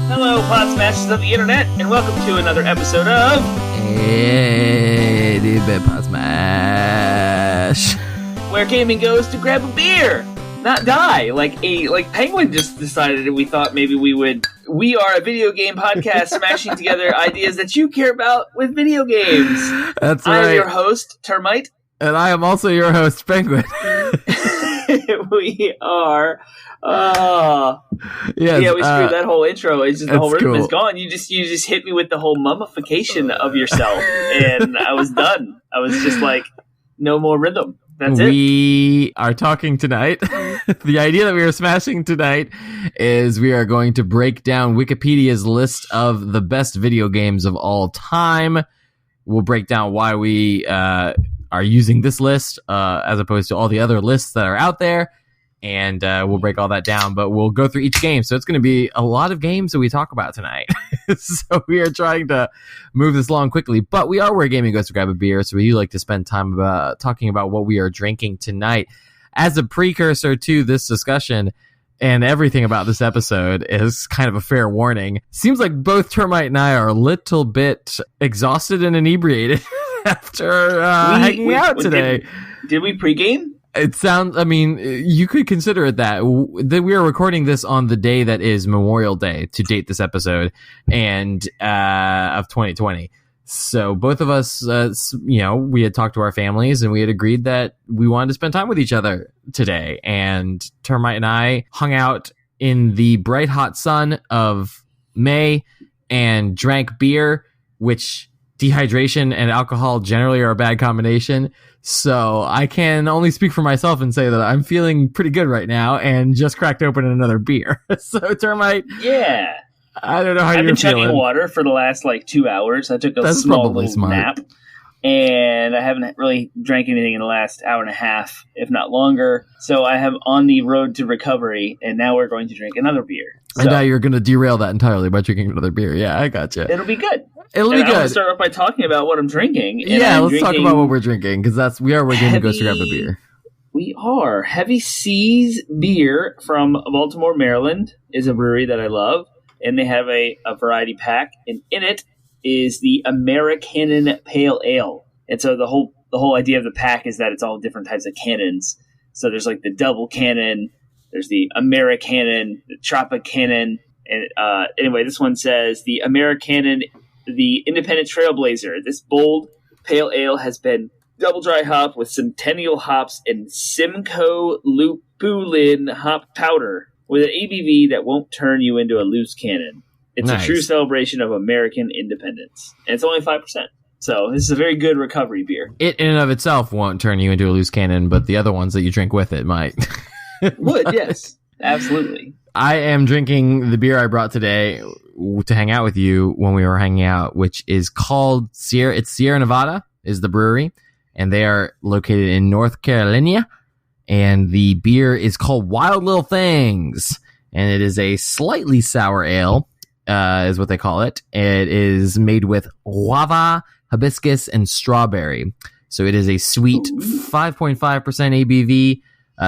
Hello, Podsmashers of the internet, and welcome to another episode of Hey, Podsmash, where gaming goes to grab a beer, not die. Like Penguin just decided, and we thought maybe we would. We are a video game podcast smashing together ideas that you care about with video games. That's right. I'm your host, Termite. And I am also your host, Penguin. We are. Yes, yeah, we screwed that whole intro. It's just the whole rhythm is cool. gone. You just hit me with the whole mummification of yourself, and I was done. I was just like, no more rhythm. That's it. We are talking tonight. The idea that we are smashing tonight is we are going to break down Wikipedia's list of the best video games of all time. We'll break down why we are using this list as opposed to all the other lists that are out there. And we'll break all that down, but we'll go through each game. So it's going to be a lot of games that we talk about tonight. So we are trying to move this along quickly, but we are where gaming goes to grab a beer. So we like to spend time talking about what we are drinking tonight. As a precursor to this discussion and everything about this episode is kind of a fair warning. Seems like both Termite and I are a little bit exhausted and inebriated after hanging out today. Did we pregame? It sounds, I mean, you could consider it that we are recording this on the day that is Memorial Day to date this episode and of 2020. So both of us, we had talked to our families and we had agreed that we wanted to spend time with each other today. And Termite and I hung out in the bright hot sun of May and drank beer, which dehydration and alcohol generally are a bad combination. So I can only speak for myself and say that I'm feeling pretty good right now and just cracked open another beer. So Termite, yeah, I don't know how I've you're been feeling. chugging water for the last 2 hours. I took a small little nap, and I haven't really drank anything in the last hour and a half, if not longer. So I am on the road to recovery, and now we're going to drink another beer. And now you're going to derail that entirely by drinking another beer. Yeah, I gotcha. It'll be good. It'll be I good. want to start off by talking about what I'm drinking. Yeah, let's talk about what we're drinking, because we are where gaming goes to grab a beer. We are. Heavy Seas Beer from Baltimore, Maryland is a brewery that I love, and they have a variety pack, and in it is the American Pale Ale. And so the whole idea of the pack is that it's all different types of cannons. So there's like the double cannon, there's the Americanon, the Tropicanon, and anyway, this one says the Americanon, the Independent Trailblazer. This bold pale ale has been double dry hop with Centennial hops and Simcoe Lupulin hop powder with an ABV that won't turn you into a loose cannon. It's Nice. A true celebration of American independence. And it's only 5%. So this is a very good recovery beer. It in and of itself won't turn you into a loose cannon, but the other ones that you drink with it might. Would, yes. Absolutely. I am drinking the beer I brought today to hang out with you when we were hanging out, which is called Sierra Nevada is the brewery, and they are located in North Carolina, and the beer is called Wild Little Things, and it is a slightly sour ale, is what they call it. It is made with guava, hibiscus, and strawberry. So it is a sweet 5.5% ABV,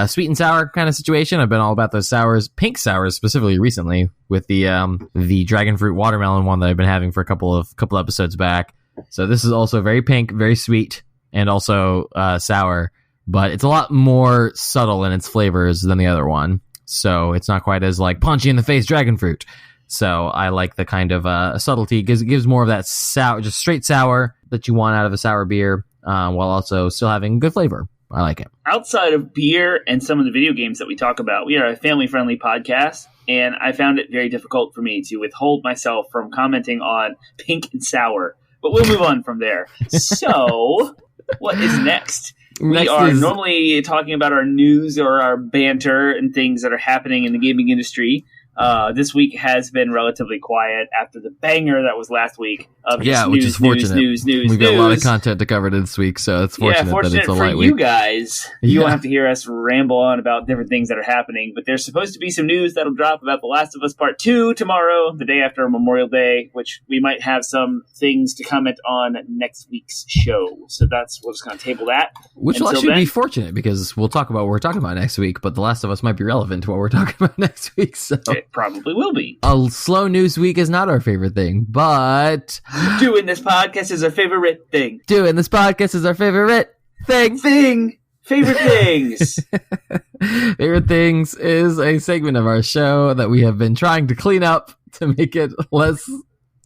sweet and sour kind of situation. I've been all about those sours, pink sours specifically recently, with the dragon fruit watermelon one that I've been having for a couple episodes back. So this is also very pink, very sweet, and also sour, but it's a lot more subtle in its flavors than the other one. So it's not quite as like punchy in the face dragon fruit. So I like the kind of subtlety. It gives more of that sour, just straight sour that you want out of a sour beer, while also still having good flavor. I like it. Outside of beer and some of the video games that we talk about, we are a family-friendly podcast, and I found it very difficult for me to withhold myself from commenting on pink and sour. But we'll move on from there. So, what is next? We are normally talking about our news or our banter and things that are happening in the gaming industry. This week has been relatively quiet after the banger that was last week. Which is fortunate. We've got a lot of content to cover this week, so it's fortunate that it's a light week. For you guys, you won't have to hear us ramble on about different things that are happening, but there's supposed to be some news that'll drop about The Last of Us Part 2 tomorrow, the day after Memorial Day, which we might have some things to comment on next week's show. So we're just going to table that. Which will actually be fortunate, because we'll talk about what we're talking about next week, but The Last of Us might be relevant to what we're talking about next week. So It probably will be. A slow news week is not our favorite thing, but doing this podcast is our favorite thing. Doing this podcast is our favorite thing. Favorite things. Favorite Things is a segment of our show that we have been trying to clean up to make it less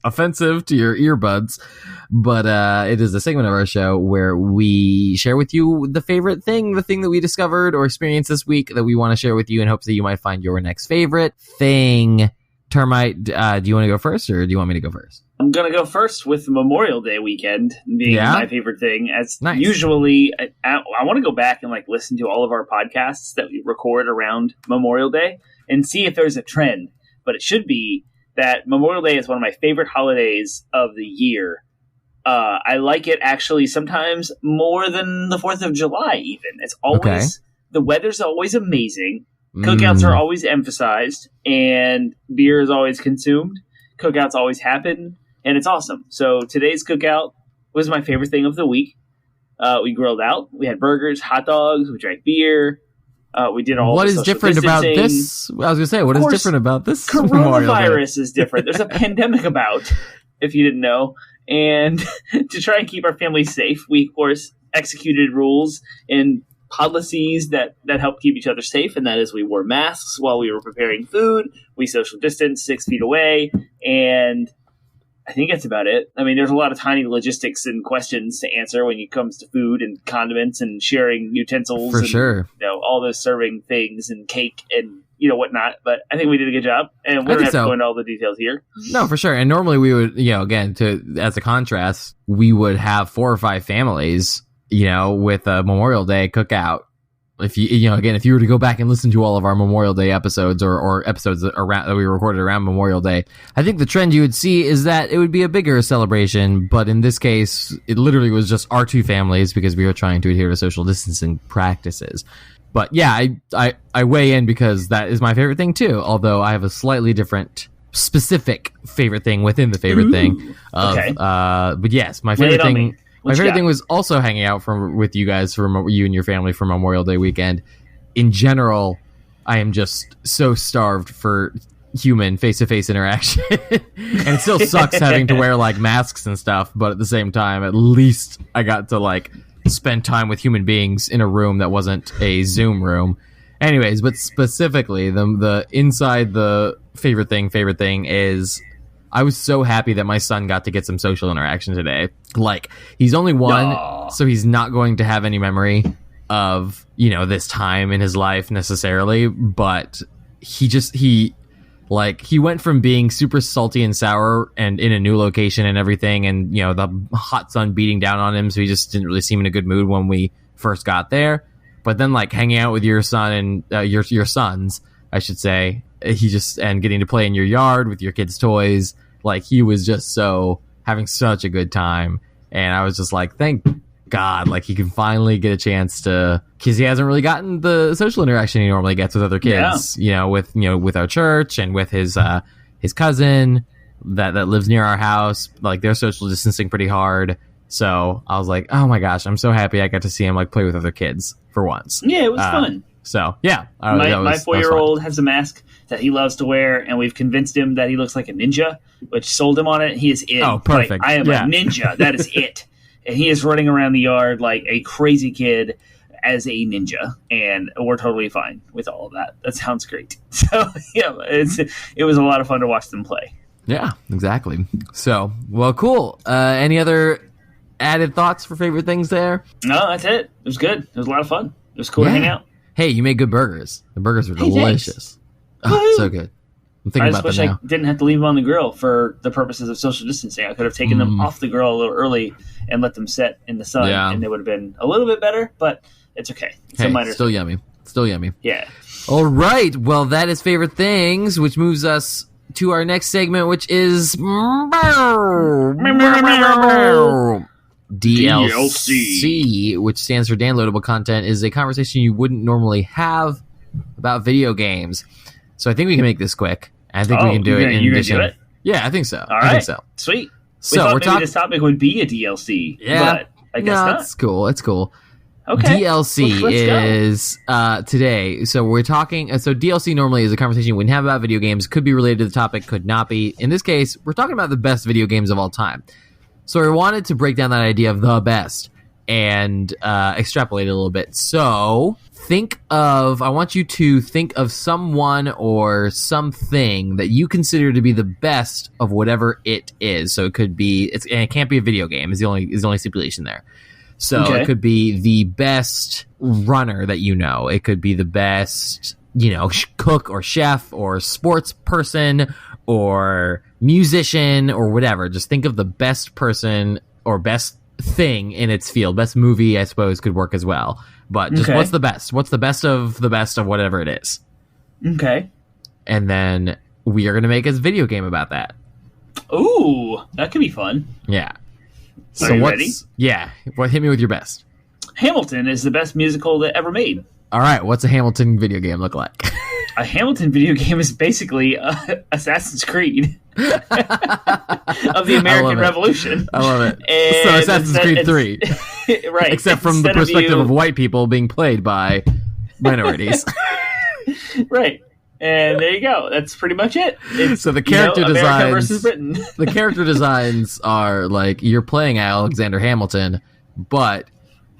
offensive to your earbuds. But it is a segment of our show where we share with you the favorite thing, the thing that we discovered or experienced this week that we want to share with you in hopes that you might find your next favorite thing. Termite, do you want to go first or do you want me to go first? I'm going to go first with Memorial Day weekend being my favorite thing. As nice. Usually, I want to go back and listen to all of our podcasts that we record around Memorial Day and see if there's a trend. But it should be that Memorial Day is one of my favorite holidays of the year. I like it actually sometimes more than the 4th of July even. It's always, the weather's always amazing. Cookouts are always emphasized, and beer is always consumed. Cookouts always happen, and it's awesome. So today's cookout was my favorite thing of the week. We grilled out. We had burgers, hot dogs. We drank beer. We did all. What the is social different about distancing. this? I was going to say, what is different about this? Coronavirus is different. There's a pandemic about, if you didn't know. And to try and keep our family safe, we, of course, executed rules and policies that help keep each other safe, and that is we wore masks while we were preparing food, we social distanced 6 feet away, and I think that's about it. I mean, there's a lot of tiny logistics and questions to answer when it comes to food and condiments and sharing utensils. For sure. All those serving things and cake and whatnot, but I think we did a good job, and we're going to have to go into all the details here. No, for sure. And normally we would, again, as a contrast, we would have 4 or 5 families with a Memorial Day cookout. If if you were to go back and listen to all of our Memorial Day episodes or episodes that we recorded around Memorial Day, I think the trend you would see is that it would be a bigger celebration. But in this case, it literally was just our 2 families because we were trying to adhere to social distancing practices. But yeah, I weigh in because that is my favorite thing too. Although I have a slightly different specific favorite thing within the favorite thing. But yes, my favorite thing. My favorite thing was also hanging out with you guys, you and your family for Memorial Day weekend. In general, I am just so starved for human face-to-face interaction. And it still sucks having to wear masks and stuff, but at the same time, at least I got to spend time with human beings in a room that wasn't a Zoom room. Anyways, but specifically, the inside the favorite thing is I was so happy that my son got to get some social interaction today. He's only 1, so he's not going to have any memory of, this time in his life necessarily, but he went from being super salty and sour and in a new location and everything, and, the hot sun beating down on him, so he just didn't really seem in a good mood when we first got there. But then, hanging out with your son and your sons, I should say, and getting to play in your yard with your kids' toys, he was just having such a good time, and I was just thank God, he can finally get a chance to, because he hasn't really gotten the social interaction he normally gets with other kids, with our church and with his cousin that lives near our house. They're social distancing pretty hard, so I was oh my gosh, I'm so happy I got to see him play with other kids for once. Yeah, it was fun. So yeah, my 4-year-old has a mask that he loves to wear, and we've convinced him that he looks like a ninja, which sold him on it. He is in. Oh, perfect! I am a ninja. That is it. And he is running around the yard like a crazy kid as a ninja, and we're totally fine with all of that. That sounds great. So yeah, it was a lot of fun to watch them play. Yeah, exactly. So well, cool. Any other added thoughts for favorite things there? No, that's it. It was good. It was a lot of fun. It was cool to hang out. Hey, you made good burgers. The burgers were delicious. Oh, so good. I'm thinking about them now. I just wish I didn't have to leave them on the grill for the purposes of social distancing. I could have taken them off the grill a little early and let them set in the sun, and they would have been a little bit better, but it's okay. It's still yummy. Still yummy. Yeah. All right. Well, that is favorite things, which moves us to our next segment, which is DLC, which stands for downloadable content, is a conversation you wouldn't normally have about video games. So I think we can make this quick. I think we can do it in addition. Do it? Yeah, I think so. All right. I think so. Sweet. So we thought maybe this topic would be a DLC, but I guess not. It's cool. Okay. DLC Let's go. is today. So we're talking. So DLC normally is a conversation we have about video games. Could be related to the topic, could not be. In this case, we're talking about the best video games of all time. So I wanted to break down that idea of the best and extrapolate it a little bit. So I want you to think of someone or something that you consider to be the best of whatever it is. So it could be, and it can't be a video game. Is the only stipulation there. So It could be the best runner that you know. It could be the best, cook or chef or sports person or musician or whatever. Just think of the best person or best thing in its field. Best movie, I suppose, could work as well. But just what's the best? What's the best of whatever it is? Okay. And then we are going to make a video game about that. Ooh, that could be fun. Yeah. So are you ready? Yeah. Hit me with your best. Hamilton is the best musical that ever made. All right. What's a Hamilton video game look like? A Hamilton video game is basically Assassin's Creed of the American Revolution. I love it. And so Assassin's Creed 3. Right. Except from the perspective of white people being played by minorities. Right. And there you go. That's pretty much it. So the character designs, America versus Britain. The character designs are like you're playing Alexander Hamilton, but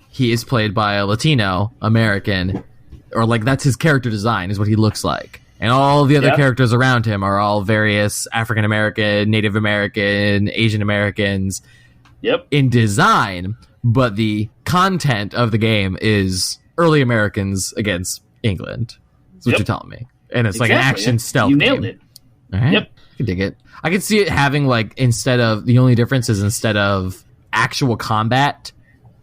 he is played by a Latino American, or like that's his character design is what he looks like. And all the other characters around him are all various African American, Native American, Asian Americans. Yep. In design, but the content of the game is early Americans against England. That's what you're telling me. And it's like an action stealth You nailed game. it. All right. Yep. I can dig it. I can see it having like instead of actual combat,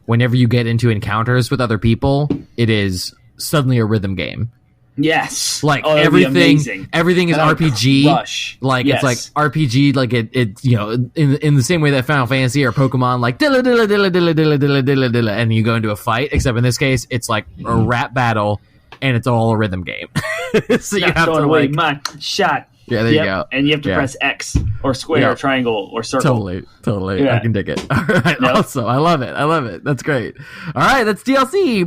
whenever you get into encounters with other people, it is suddenly a rhythm game. Yes. Like everything is RPG. Rush. Like it's like RPG, like it in the same way that Final Fantasy or Pokemon, like dilla dilla dilla dilla dilla dilla dilla dilla, and you go into a fight. Except in this case, it's like a rap battle, and it's all a rhythm game. So you have to like my shot. Yeah, there you go. And you have to press X or square or triangle or circle. Totally. Yeah. I can dig it. All right, awesome. I love it. That's great. All right, that's DLC.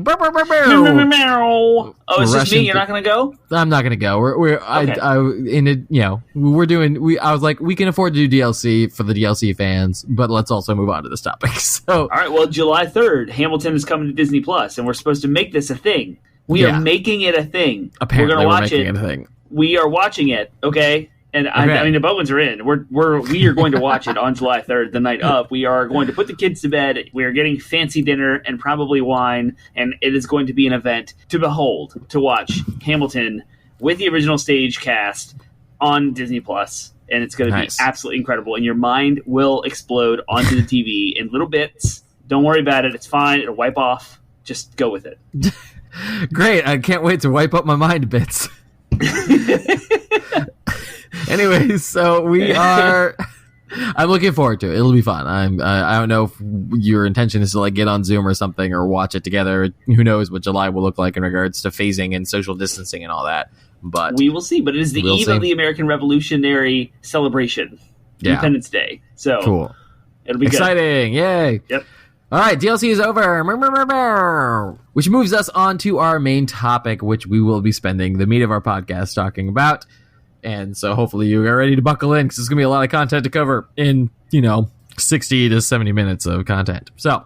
Oh, it's just me? You're not going to go? I'm not going to go. I was like, we can afford to do DLC for the DLC fans, but let's also move on to this topic. So, all right, well, July 3rd, Hamilton is coming to Disney Plus, and we're supposed to make this a thing. We are making it a thing. Apparently, we're going to watch it a thing. We are watching it, okay? And I mean, the Bowens are in. We are going to watch it on July 3rd, the night of. We are going to put the kids to bed. We are getting fancy dinner and probably wine, and it is going to be an event to behold, to watch Hamilton with the original stage cast on Disney Plus, and it's going to be absolutely incredible. And your mind will explode onto the TV in little bits. Don't worry about it. It's fine. It'll wipe off. Just go with it. Great. I can't wait to wipe up my mind bits. Anyways, so we are. I'm looking forward to it. It'll be fun. I don't know if your intention is to like get on Zoom or something or watch it together. Who knows what July will look like in regards to phasing and social distancing and all that. But we will see. But it is the eve of the American Revolutionary celebration, Independence Day. So cool. It'll be exciting. Yay! Yep. All right, DLC is over. Which moves us on to our main topic, which we will be spending the meat of our podcast talking about. And so hopefully you are ready to buckle in because there's going to be a lot of content to cover in, 60 to 70 minutes of content. So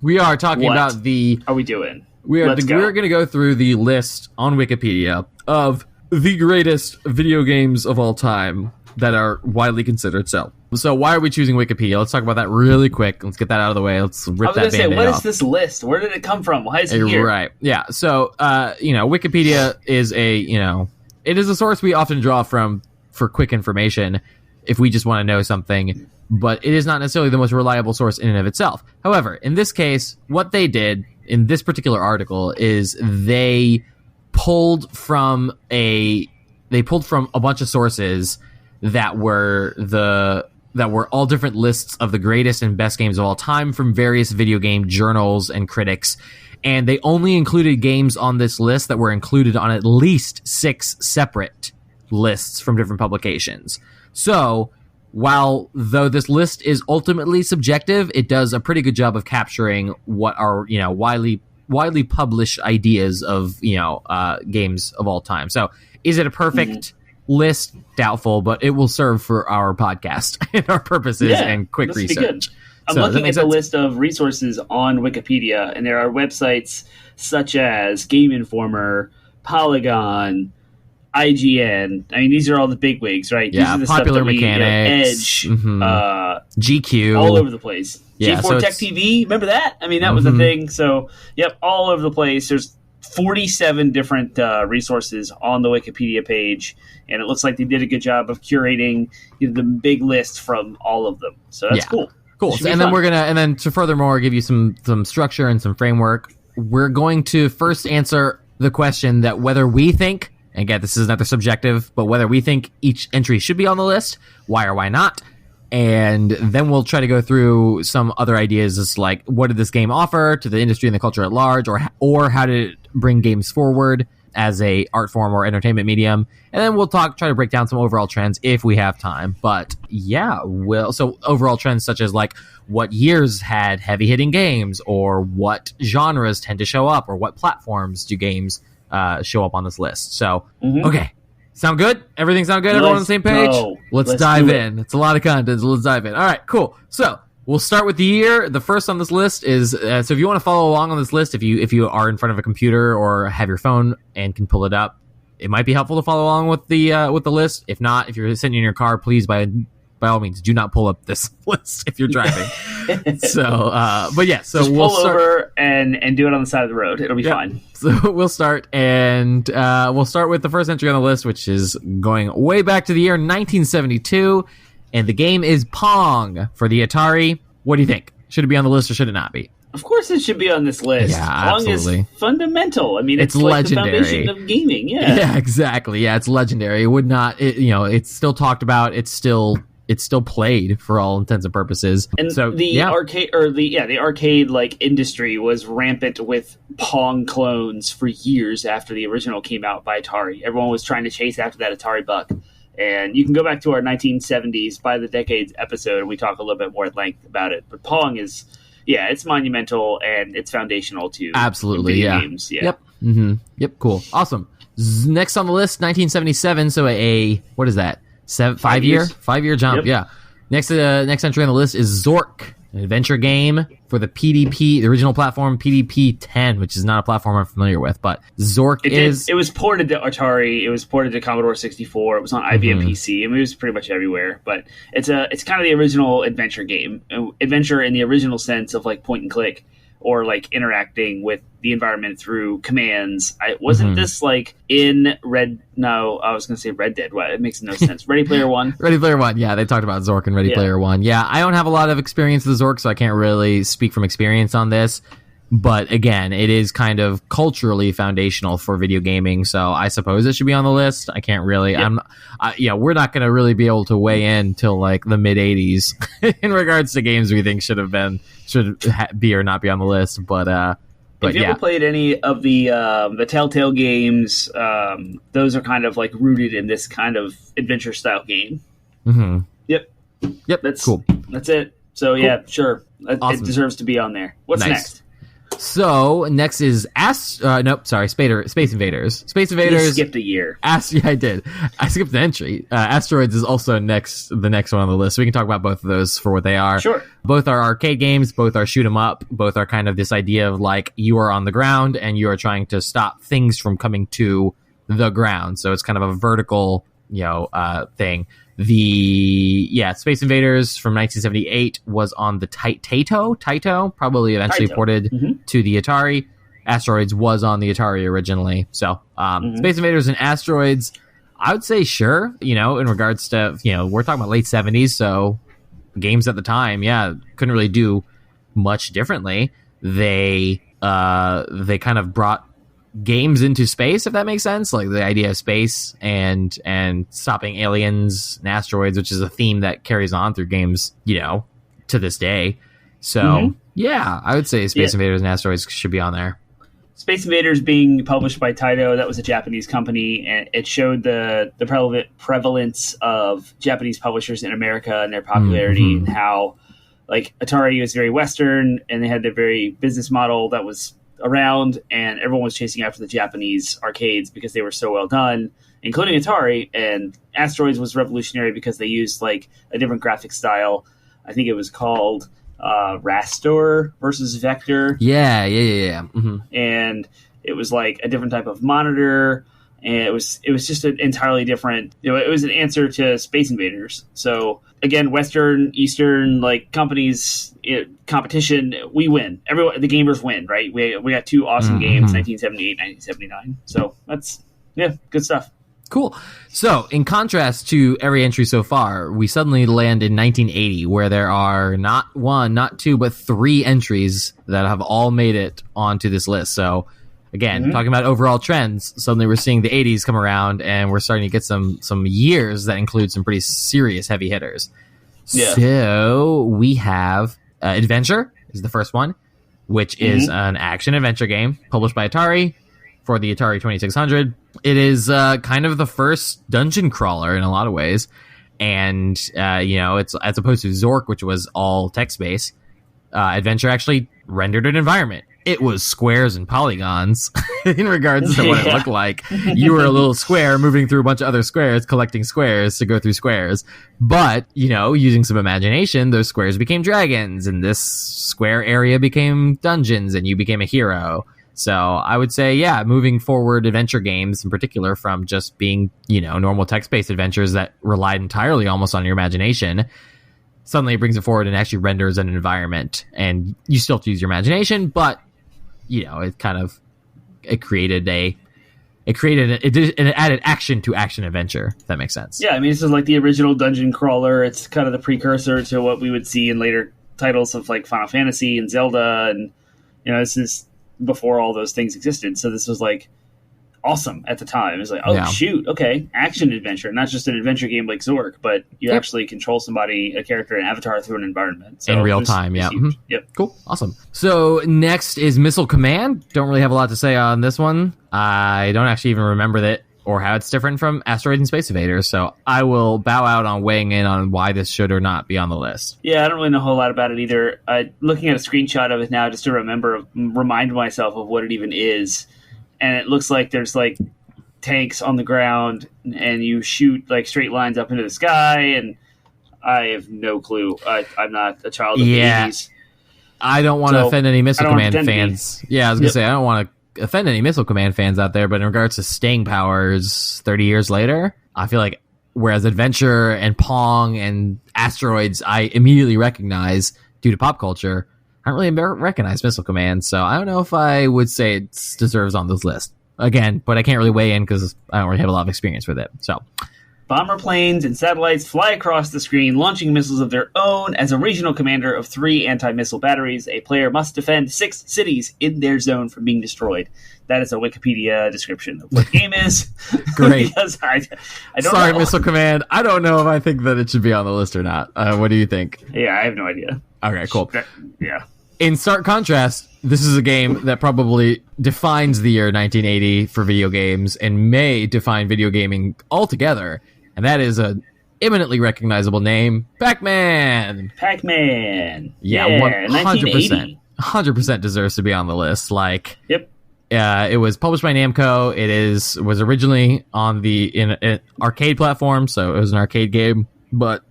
we are talking about the... are we doing? We're going to go through the list on Wikipedia of the greatest video games of all time that are widely considered so. So why are we choosing Wikipedia? Let's talk about that really quick. Let's get that out of the way. Let's rip that Band-Aid off. What is this list? Where did it come from? Why is it here? Right. Yeah. So, Wikipedia is it is a source we often draw from for quick information if we just want to know something, but it is not necessarily the most reliable source in and of itself. However, in this case, what they did in this particular article is they pulled from a bunch of sources that were all different lists of the greatest and best games of all time from various video game journals and critics. And they only included games on this list that were included on at least 6 separate lists from different publications. So, though this list is ultimately subjective, it does a pretty good job of capturing what are, widely widely published ideas of games of all time. So is it a perfect list? Doubtful, but it will serve for our podcast and our purposes and quick research. I'm looking at the list of resources on Wikipedia, and there are websites such as Game Informer, Polygon, IGN. I mean, these are all the bigwigs, right? Yeah, these are the Popular stuff that Mechanics, Edge, GQ, all over the place. Yeah, G4 Tech TV, remember that? I mean, that was a thing. So, all over the place. There's 47 different resources on the Wikipedia page, and it looks like they did a good job of curating the big list from all of them. So that's cool. Cool. And then to furthermore give you some structure and some framework, we're going to first answer the question that whether we think, and again, this is another subjective, but whether we think each entry should be on the list, why or why not. And then we'll try to go through some other ideas as like, what did this game offer to the industry and the culture at large, or how did it bring games forward as a art form or entertainment medium. And then we'll try to break down some overall trends if we have time. But so overall trends such as like what years had heavy hitting games, or what genres tend to show up, or what platforms do games show up on this list. So, okay. Sound good? Everything sound good? Everyone on the same page? Let's dive in. It's a lot of content, so let's dive in. All right, cool. So we'll start with the year. The first on this list is so if you want to follow along on this list, if you are in front of a computer or have your phone and can pull it up, it might be helpful to follow along with the list. If not, if you're sitting in your car, please by all means do not pull up this list if you're driving. So just we'll pull over and do it on the side of the road. It'll be fine. So we'll start, and we'll start with the first entry on the list, which is going way back to the year 1972, and the game is Pong for the Atari. What do you think? Should it be on the list or should it not be? Of course it should be on this list. Yeah, absolutely. Pong is fundamental. I mean, it's like legendary. The foundation of gaming. Yeah, exactly. Yeah, it's legendary. It would not, it's still talked about. It's still played for all intents and purposes. And so the arcade like industry was rampant with Pong clones for years after the original came out by Atari. Everyone was trying to chase after that Atari buck. And you can go back to our 1970s by the decades episode, and we talk a little bit more at length about it. But Pong is, it's monumental and it's foundational to absolutely video games. Yeah. Yep. Yep. Cool. Awesome. Next on the list, 1977. So what is that? 5 year jump. Yep. Yeah. Next entry on the list is Zork, an adventure game for the PDP, the original platform PDP-10, which is not a platform I'm familiar with, but Zork It was ported to Atari. It was ported to Commodore 64. It was on IBM PC. I mean, it was pretty much everywhere. But it's kind of the original adventure game, adventure in the original sense of like point and click, or like interacting with the environment through commands. Wasn't this like in Red? No, I was going to say Red Dead. What? It makes no sense. Ready Player One. Ready Player One. Yeah, they talked about Zork and Ready Player One. Yeah, I don't have a lot of experience with Zork, so I can't really speak from experience on this. But again, it is kind of culturally foundational for video gaming, so I suppose it should be on the list. I can't really. Yep. We're not going to really be able to weigh in till like the mid '80s in regards to games we think should be or not be on the list. But if you ever played any of the Telltale games, those are kind of like rooted in this kind of adventure style game. Mm-hmm. Yep. That's cool. That's it. So cool. Sure, awesome. It deserves to be on there. What's next? So next is Space Invaders. Space Invaders. You skipped a year. I did. I skipped the entry. Asteroids is also the next one on the list. So we can talk about both of those for what they are. Sure. Both are arcade games. Both are shoot 'em up. Both are kind of this idea of like you are on the ground and you are trying to stop things from coming to the ground. So it's kind of a vertical, thing. Space Invaders from 1978 was on the Taito, probably eventually ported to the Atari. Asteroids was on the Atari originally. So, Space Invaders and Asteroids, I would say sure, in regards to, we're talking about late 70s, so games at the time, couldn't really do much differently. They kind of brought games into space, if that makes sense, like the idea of space and stopping aliens and asteroids, which is a theme that carries on through games, to this day. So I would say Space Invaders and Asteroids should be on there. Space Invaders being published by Taito, that was a Japanese company, and it showed the prevalence of Japanese publishers in America and their popularity, and how like Atari was very Western and they had their very business model that was around, and everyone was chasing after the Japanese arcades because they were so well done, including Atari. And Asteroids was revolutionary because they used like a different graphic style. I think it was called Rastor versus Vector. Yeah. Mm-hmm. And it was like a different type of monitor. And it was just an entirely different. It was an answer to Space Invaders. So again, Western, Eastern, like companies, competition, we win. Everyone, the gamers win, right? We got two awesome games, 1978, 1979. So that's good stuff. Cool. So in contrast to every entry so far, we suddenly land in 1980, where there are not one, not two, but three entries that have all made it onto this list. So again, talking about overall trends, suddenly we're seeing the 80s come around, and we're starting to get some years that include some pretty serious heavy hitters. Yeah. So we have Adventure is the first one, which is an action-adventure game published by Atari for the Atari 2600. It is kind of the first dungeon crawler in a lot of ways, and it's as opposed to Zork, which was all text-based. Adventure actually rendered an environment. It was squares and polygons in regards to what it looked like. You were a little square moving through a bunch of other squares, collecting squares to go through squares. But, using some imagination, those squares became dragons, and this square area became dungeons, and you became a hero. So I would say, moving forward adventure games in particular from just being, normal text-based adventures that relied entirely almost on your imagination, suddenly it brings it forward and actually renders an environment. And you still have to use your imagination, but it created an added action to action adventure, if that makes sense. Yeah, I mean, this is like the original dungeon crawler. It's kind of the precursor to what we would see in later titles of like Final Fantasy and Zelda, and this is before all those things existed. So this was like awesome at the time. It's like, shoot, okay, action adventure, not just an adventure game like Zork, but you actually control somebody, a character, an avatar through an environment. So in real time, Yep. Cool, awesome. So next is Missile Command. Don't really have a lot to say on this one. I don't actually even remember that or how it's different from Asteroids and Space Invaders, so I will bow out on weighing in on why this should or not be on the list. Yeah, I don't really know a whole lot about it either. Looking at a screenshot of it now just to remind myself of what it even is. And it looks like there's like tanks on the ground, and you shoot like straight lines up into the sky. And I have no clue. I'm not a child of the 80s. I don't want to offend any Missile Command fans. Yeah, I was gonna say I don't want to offend any Missile Command fans out there. But in regards to staying powers, 30 years later, I feel like whereas Adventure and Pong and Asteroids, I immediately recognize due to pop culture. I don't really recognize Missile Command, so I don't know if I would say it deserves on this list. Again, but I can't really weigh in because I don't really have a lot of experience with it. So, bomber planes and satellites fly across the screen, launching missiles of their own. As a regional commander of 3 anti-missile batteries, a player must defend 6 cities in their zone from being destroyed. That is a Wikipedia description of what the game is. Great. Because I don't Sorry, know. Missile Command. I don't know if I think that it should be on the list or not. What do you think? Yeah, I have no idea. Okay, cool. Yeah. In stark contrast, this is a game that probably defines the year 1980 for video games and may define video gaming altogether, and that is a eminently recognizable name, Pac-Man. Pac-Man. Yeah, 100%. 100% deserves to be on the list. Yep. It was published by Namco. It was originally on in an arcade platform, so it was an arcade game. But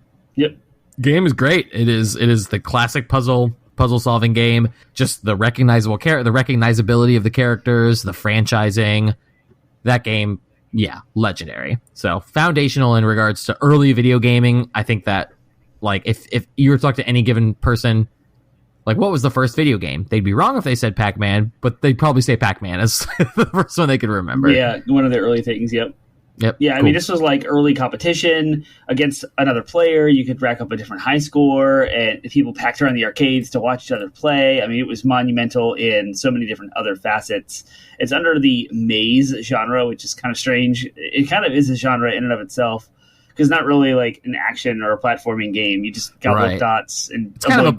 game is great. It is the classic puzzle solving game. Just the recognizability of the characters, the franchising. That game, legendary. So foundational in regards to early video gaming. I think that if you were to talk to any given person, what was the first video game? They'd be wrong if they said Pac-Man, but they'd probably say Pac-Man as the first one they could remember. Yeah, one of the early things, yep. Yeah, I mean, this was like early competition against another player. You could rack up a different high score, and people packed around the arcades to watch each other play. I mean, it was monumental in so many different other facets. It's under the maze genre, which is kind of strange. It kind of is a genre in and of itself, because not really like an action or a platforming game. You just got dots and it's kind of a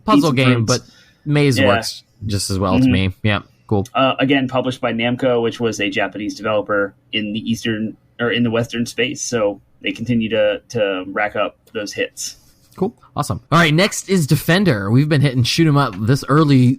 puzzle game, but maze works just as well to me. Yeah. Cool. Again, published by Namco, which was a Japanese developer in the Western space. So they continue to rack up those hits. Cool. Awesome. All right. Next is Defender. We've been hitting shoot 'em up this early.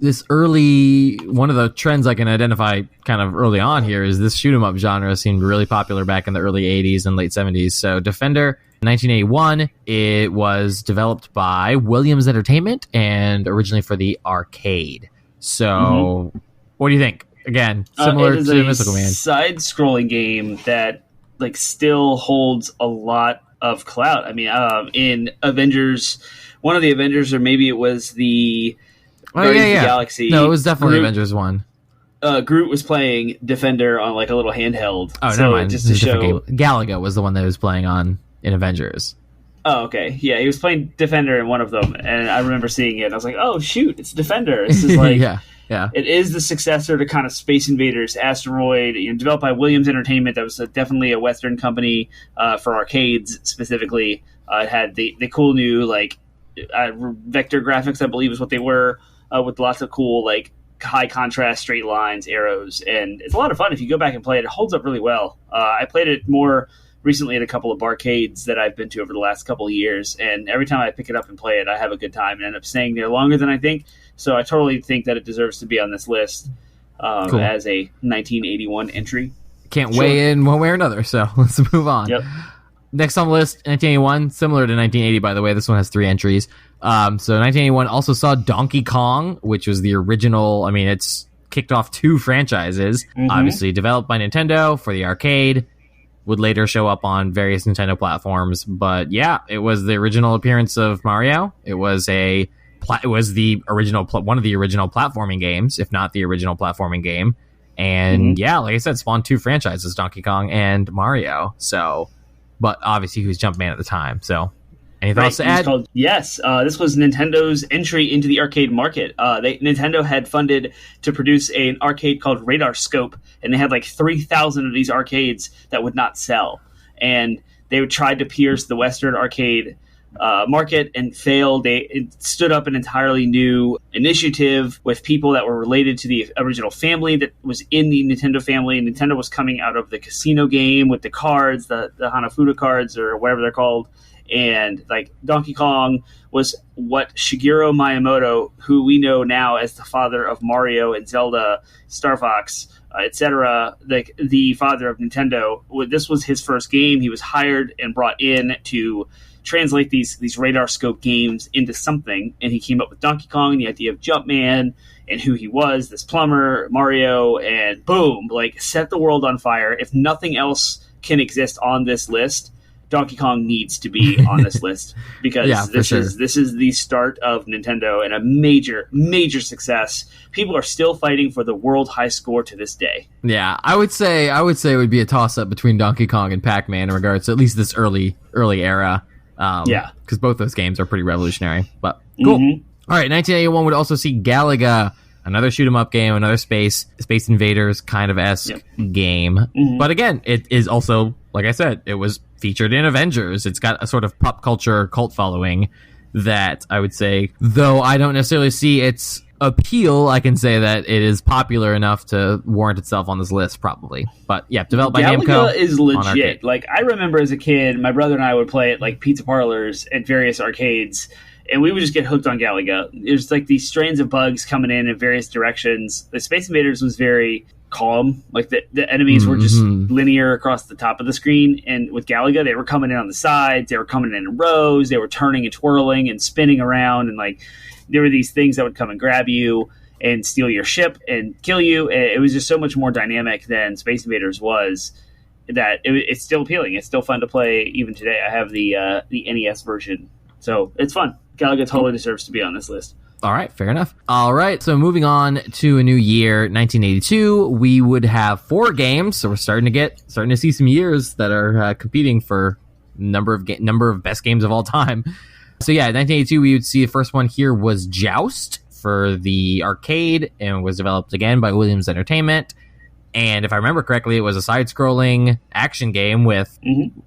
One of the trends I can identify kind of early on here is this shoot 'em up genre seemed really popular back in the early 80s and late 70s. So Defender, 1981, it was developed by Williams Entertainment and originally for the arcade. So what do you think? Again, similar to Mystical Man. Side-scrolling game that like still holds a lot of clout. I mean, in Avengers, one of the Avengers, or maybe it was the Guardians of the Galaxy. No, it was definitely Avengers 1. Groot was playing Defender on like a little handheld. Oh, never mind. Just to show, Galaga was the one that was playing on in Avengers. Oh, okay. Yeah, he was playing Defender in one of them, and I remember seeing it. And I was like, "Oh, shoot! It's Defender." This is like, yeah. It is the successor to kind of Space Invaders, Asteroid. Developed by Williams Entertainment. That was definitely a Western company for arcades specifically. It had the cool new like vector graphics, I believe, is what they were, with lots of cool like high contrast straight lines, arrows, and it's a lot of fun if you go back and play it. It holds up really well. I played it more recently at a couple of barcades that I've been to over the last couple of years, and every time I pick it up and play it, I have a good time and end up staying there longer than I think. So I totally think that it deserves to be on this list as a 1981 entry. Can't weigh in one way or another, so let's move on. Yep. Next on the list, 1981, similar to 1980, by the way. This one has 3 entries. So 1981 also saw Donkey Kong, which was the original. I mean, it's kicked off 2 franchises, obviously developed by Nintendo for the arcade. Would later show up on various Nintendo platforms, but yeah, it was the original appearance of Mario. It was the original one of the original platforming games, if not the original platforming game. And yeah, like I said, spawned 2 franchises, Donkey Kong and Mario. So, but obviously he was Jumpman at the time. So, any thoughts to add? Yes, this was Nintendo's entry into the arcade market. Nintendo had funded to produce an arcade called Radar Scope, and they had like 3,000 of these arcades that would not sell. And they tried to pierce the Western arcade market and failed. It stood up an entirely new initiative with people that were related to the original family that was in the Nintendo family. And Nintendo was coming out of the casino game with the cards, the Hanafuda cards or whatever they're called. And like Donkey Kong was what Shigeru Miyamoto, who we know now as the father of Mario and Zelda, Star Fox, etc., the father of Nintendo. This was his first game. He was hired and brought in to translate these radar scope games into something, and he came up with Donkey Kong and the idea of Jumpman and who he was, this plumber, Mario, and boom, like set the world on fire. If nothing else can exist on this list, Donkey Kong needs to be on this list because this is the start of Nintendo and a major success. People are still fighting for the world high score to this day. Yeah, I would say it would be a toss up between Donkey Kong and Pac-Man in regards to at least this early era. Because both those games are pretty revolutionary. But cool. All right, 1981 would also see Galaga, another shoot 'em up game, another Space Invaders kind of esque game. But again, it is also, like I said, it was featured in Avengers. It's got a sort of pop culture cult following that I would say, though I don't necessarily see its appeal, I can say that it is popular enough to warrant itself on this list, probably. But yeah, developed by Namco. Galaga is legit. Like I remember as a kid, my brother and I would play at like pizza parlors at various arcades, and we would just get hooked on Galaga. There's like these strains of bugs coming in various directions. The Space Invaders was very calm. Like the enemies were just linear across the top of the screen, and with Galaga, they were coming in on the sides. They were coming in rows. They were turning and twirling and spinning around, and like there were these things that would come and grab you and steal your ship and kill you. It was just so much more dynamic than Space Invaders was. That it's still appealing. It's still fun to play even today. I have the NES version, so it's fun. Galaga totally deserves to be on this list. All right, fair enough. All right, so moving on to a new year, 1982, we would have 4 games. So we're starting to see some years that are competing for number of best games of all time. So yeah, 1982, we would see the first one here was Joust for the arcade, and was developed again by Williams Entertainment. And if I remember correctly, it was a side-scrolling action game with,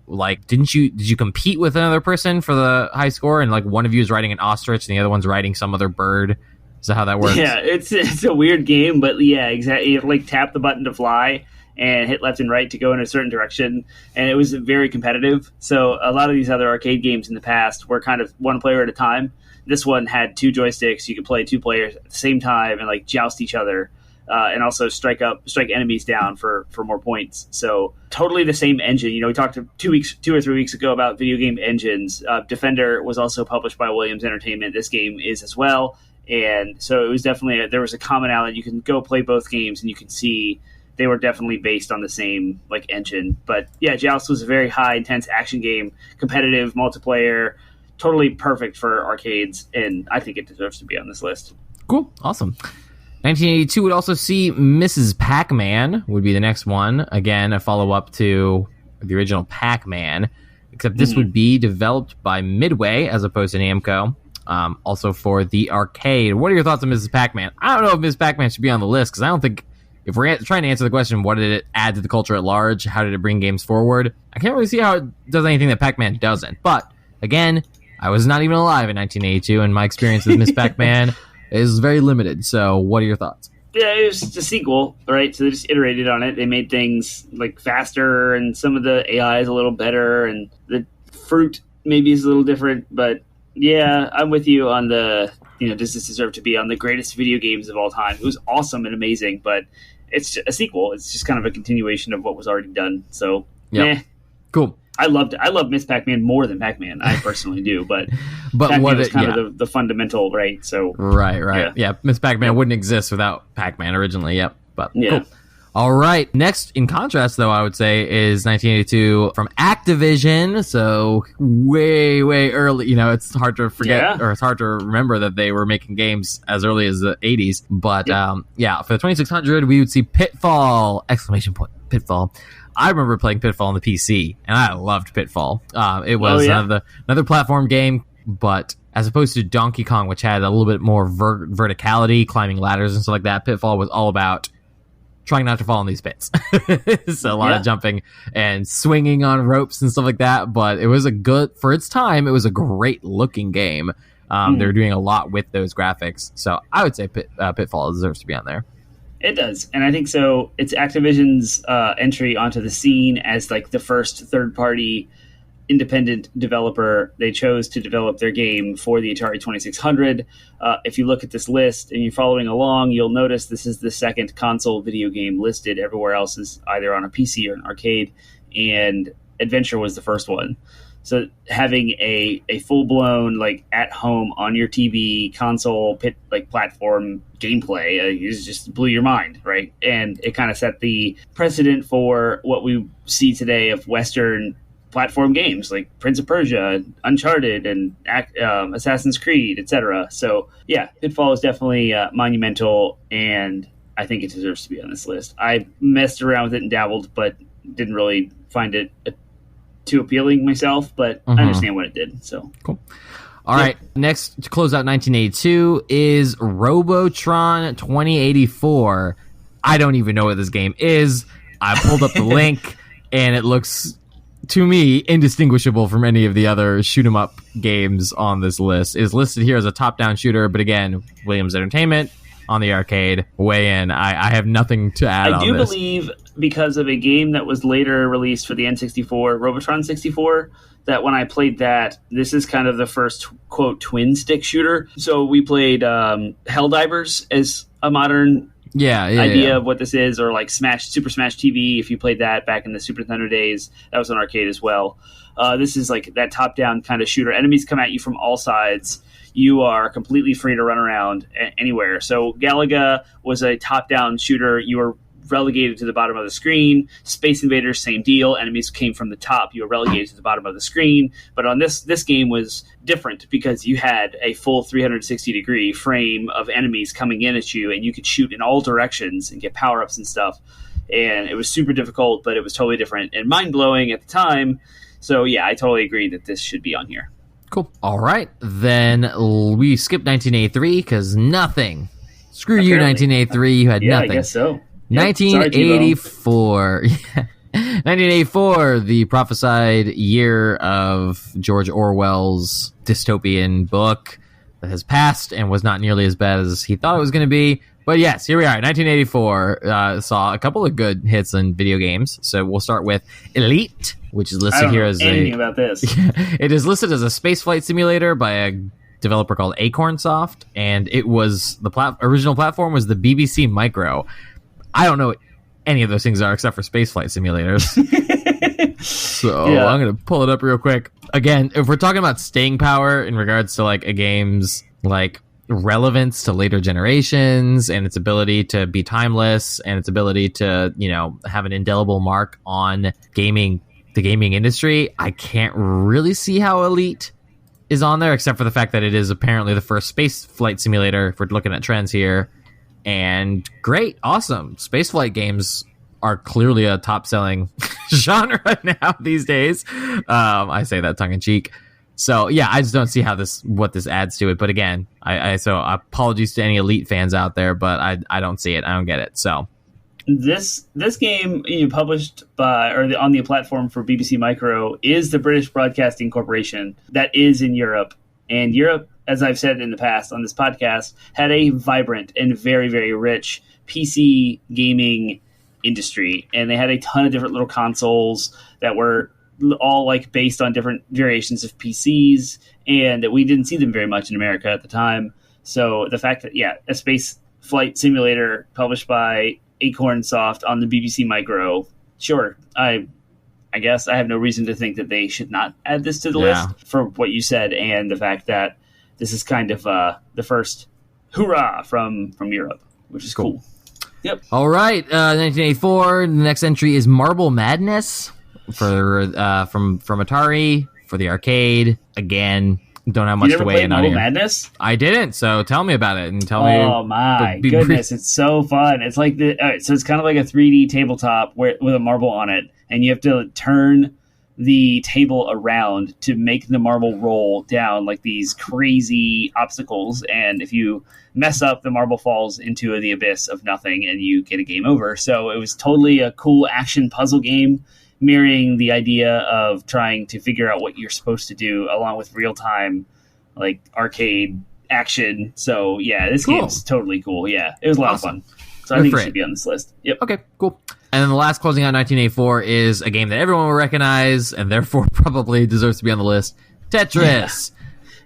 like, did you compete with another person for the high score? And, like, one of you is riding an ostrich and the other one's riding some other bird. Is that how that works? Yeah, it's a weird game, but yeah, exactly. You, like, tap the button to fly, and hit left and right to go in a certain direction, and it was very competitive. So a lot of these other arcade games in the past were kind of one player at a time. This one had 2 joysticks. You could play 2 players at the same time and like joust each other, and also strike enemies down for more points. So totally the same engine. We talked 2 or 3 weeks ago about video game engines. Defender was also published by Williams Entertainment. This game is as well. And so it was definitely there was a commonality. You can go play both games and you can see they were definitely based on the same like engine. But yeah, Joust was a very high intense action game, competitive multiplayer, totally perfect for arcades, and I think it deserves to be on this list. Cool. Awesome. 1982 would also see Mrs. Pac-Man would be the next one. Again, a follow-up to the original Pac-Man, except this would be developed by Midway as opposed to Namco. Also for the arcade. What are your thoughts on Mrs. Pac-Man? I don't know if Mrs. Pac-Man should be on the list, because I don't think, if we're trying to answer the question, what did it add to the culture at large? How did it bring games forward? I can't really see how it does anything that Pac-Man doesn't. But, again, I was not even alive in 1982, and my experience with Miss Pac-Man is very limited. So, what are your thoughts? Yeah, it was just a sequel, right? So they just iterated on it. They made things like faster, and some of the AI is a little better, and the fruit maybe is a little different. But yeah, I'm with you on the, does this deserve to be on the greatest video games of all time? It was awesome and amazing, but it's a sequel. It's just kind of a continuation of what was already done. So, yeah, cool. I love Miss Pac-Man more than Pac-Man. I personally do, but Pac-Man what was kind of the fundamental, right? So right. Yeah, Miss Pac-Man wouldn't exist without Pac-Man originally. Yep, but yeah. Cool. All right. Next, in contrast, though, I would say is 1982 from Activision. So way early. it's hard to forget, or it's hard to remember that they were making games as early as the 80s. But for the 2600, we would see Pitfall! Pitfall. I remember playing Pitfall on the PC, and I loved Pitfall. It was another platform game, but as opposed to Donkey Kong, which had a little bit more verticality, climbing ladders and stuff like that, Pitfall was all about trying not to fall in these pits. So a lot of jumping and swinging on ropes and stuff like that, but it was for its time, it was a great looking game. They were doing a lot with those graphics. So I would say Pitfall deserves to be on there. It does, and I think so. It's Activision's entry onto the scene as like the first third-party independent developer. They chose to develop their game for the Atari 2600. If you look at this list and you're following along, you'll notice this is the second console video game listed. Everywhere else is either on a PC or an arcade, and Adventure was the first one. So having a full-blown, like, at-home, on your TV, console, platform gameplay is just blew your mind, right? And it kind of set the precedent for what we see today of Western platform games, like Prince of Persia, Uncharted, and Assassin's Creed, etc. So, yeah, Pitfall is definitely monumental, and I think it deserves to be on this list. I messed around with it and dabbled, but didn't really find it too appealing myself, but I understand what it did. So cool. All right. Next, to close out 1982 is Robotron 2084. I don't even know what this game is. I pulled up the link, and it looks, to me, indistinguishable from any of the other shoot-'em-up games on this list. It is listed here as a top-down shooter, but again, Williams Entertainment on the arcade. Weigh in. I have nothing to add on this. I do believe, because of a game that was later released for the N64, Robotron 64, that when I played that, this is kind of the first, quote, twin-stick shooter. So we played Helldivers as a modern idea of what this is, or like Super Smash TV, if you played that back in the Super Nintendo days. That was an arcade as well. This is like that top-down kind of shooter. Enemies come at you from all sides. You are completely free to run around anywhere. So Galaga was a top-down shooter. You were relegated to the bottom of the screen. Space Invaders, same deal. Enemies came from the top. You were relegated to the bottom of the screen. But on this game was different because you had a full 360-degree frame of enemies coming in at you, and you could shoot in all directions and get power-ups and stuff. And it was super difficult, but it was totally different and mind-blowing at the time. So, yeah, I totally agree that this should be on here. Cool. All right. Then we skipped 1983 because nothing. Screw Apparently. You, 1983. You had nothing. I guess so. 1984. 1984, the prophesied year of George Orwell's dystopian book that has passed and was not nearly as bad as he thought it was going to be. But yes, here we are. 1984 saw a couple of good hits in video games. So we'll start with Elite, which is listed here as anything about this. It is listed as a spaceflight simulator by a developer called Acornsoft, and it was the original platform was the BBC Micro. I don't know what any of those things are except for spaceflight simulators. So I'm going to pull it up real quick. Again, if we're talking about staying power in regards to like a game's like relevance to later generations and its ability to be timeless and its ability to, you know, have an indelible mark on the gaming industry, I can't really see how Elite is on there, except for the fact that it is apparently the first space flight simulator, if we're looking at trends here. And great, awesome. Spaceflight games are clearly a top-selling genre now these days. I say that tongue-in-cheek. So, yeah, I just don't see how what this adds to it. But again, so apologies to any Elite fans out there, but I don't see it. I don't get it. So This game, published by on the platform for BBC Micro, is the British Broadcasting Corporation that is in Europe. And Europe, as I've said in the past on this podcast, had a vibrant and very, very rich PC gaming industry. And they had a ton of different little consoles that were all like based on different variations of PCs. And we didn't see them very much in America at the time. So the fact that, a space flight simulator published by Acornsoft on the BBC Micro, sure. I guess I have no reason to think that they should not add this to the list for what you said, and the fact that this is kind of the first hoorah from Europe, which is cool. Yep. All right, 1984. The next entry is Marble Madness from Atari for the arcade. Again, don't have much to weigh in on here. Marble Madness? I didn't, so tell me about it and tell me. Oh my goodness, it's so fun! It's like so it's kind of like a 3D tabletop with a marble on it, and you have to turn the table around to make the marble roll down like these crazy obstacles. And if you mess up, the marble falls into the abyss of nothing, and you get a game over. So it was totally a cool action puzzle game, mirroring the idea of trying to figure out what you're supposed to do along with real-time like arcade action. So this game's totally cool. Yeah, it was a lot of fun. So I think it should be on this list. Yep. Okay, cool. And then the last closing out 1984 is a game that everyone will recognize and therefore probably deserves to be on the list, Tetris.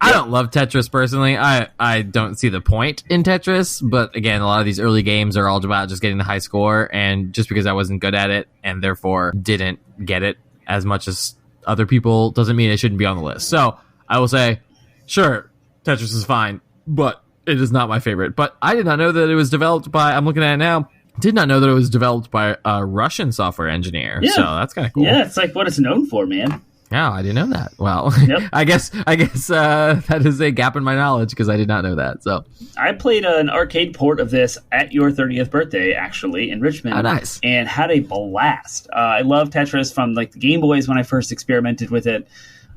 I don't love Tetris personally. I don't see the point in Tetris, but again, a lot of these early games are all about just getting the high score, and just because I wasn't good at it and therefore didn't get it as much as other people doesn't mean it shouldn't be on the list. So I will say, sure, Tetris is fine, but it is not my favorite. But I did not know that it was developed by, I'm looking at it now, did not know that it was developed by a Russian software engineer. Yeah. So that's kind of cool. Yeah, it's like what it's known for, man. Yeah, I didn't know that. Well, I guess that is a gap in my knowledge because I did not know that. So I played an arcade port of this at your 30th birthday, actually, in Richmond. Oh, nice. And had a blast. I love Tetris from like the Game Boys when I first experimented with it,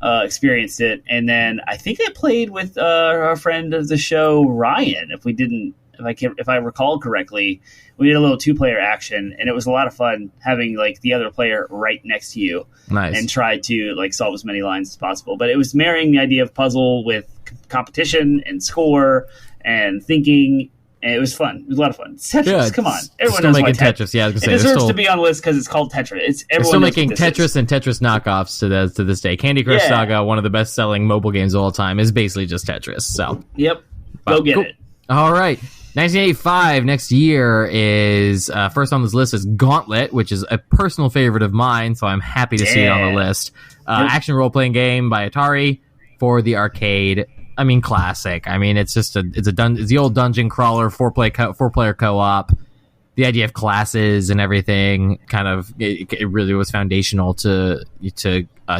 experienced it, and then I think I played with our friend of the show, Ryan. If I recall correctly, we did a little 2-player action, and it was a lot of fun having like the other player right next to you. Nice. And try to like solve as many lines as possible. But it was marrying the idea of puzzle with competition and score and thinking, and it was fun. It was a lot of fun. Tetris, come on, everyone knows why Tetris. Yeah, I was it deserves to be on the list because it's called Tetris. They're still making Tetris and Tetris knockoffs to this day. Candy Crush Saga, one of the best-selling mobile games of all time, is basically just Tetris. So yep, go get it. All right. 1985, next year, is first on this list is Gauntlet, which is a personal favorite of mine, so I'm happy to see it on the list. Action role-playing game by Atari for the arcade. I mean, classic. I mean, it's the old dungeon crawler, four-player co-op. The idea of classes and everything kind of it really was foundational to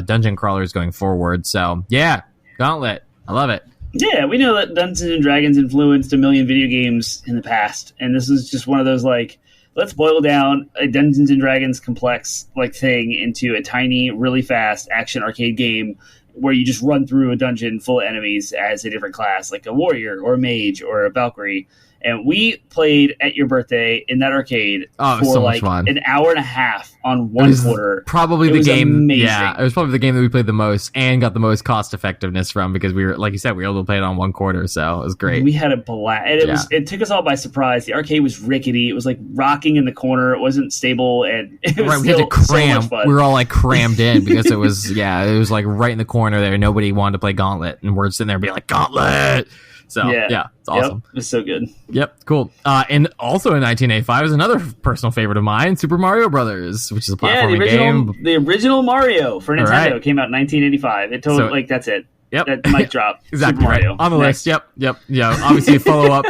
dungeon crawlers going forward. So yeah, Gauntlet, I love it. Yeah, we know that Dungeons and Dragons influenced a million video games in the past, and this is just one of those like, let's boil down a Dungeons and Dragons complex like thing into a tiny, really fast action arcade game where you just run through a dungeon full of enemies as a different class, like a warrior or a mage or a Valkyrie, And we played at your birthday in that arcade Oh, it was for so like much fun. an hour and a half on one quarter. Probably It the was game. amazing. Yeah, it was probably the game that we played the most and got the most cost effectiveness from because we were, like you said, we were able to play it on one quarter. So it was great. We had a blast. And it took us all by surprise. The arcade was rickety. It was like rocking in the corner. It wasn't stable, and it was We had to cram. so much fun. We were all like crammed in because it was it was like right in the corner there. Nobody wanted to play Gauntlet, and we're sitting there being like Gauntlet. So yeah, it's awesome. Yep, it's so good. Yep, cool. And also in 1985 is another personal favorite of mine, Super Mario Brothers, which is a platforming game. The original Mario for Nintendo came out in 1985. It totally like that's it. Yep. That mic drop. Exactly Super right. Mario. On the list. Yep. Yeah. Obviously a follow up.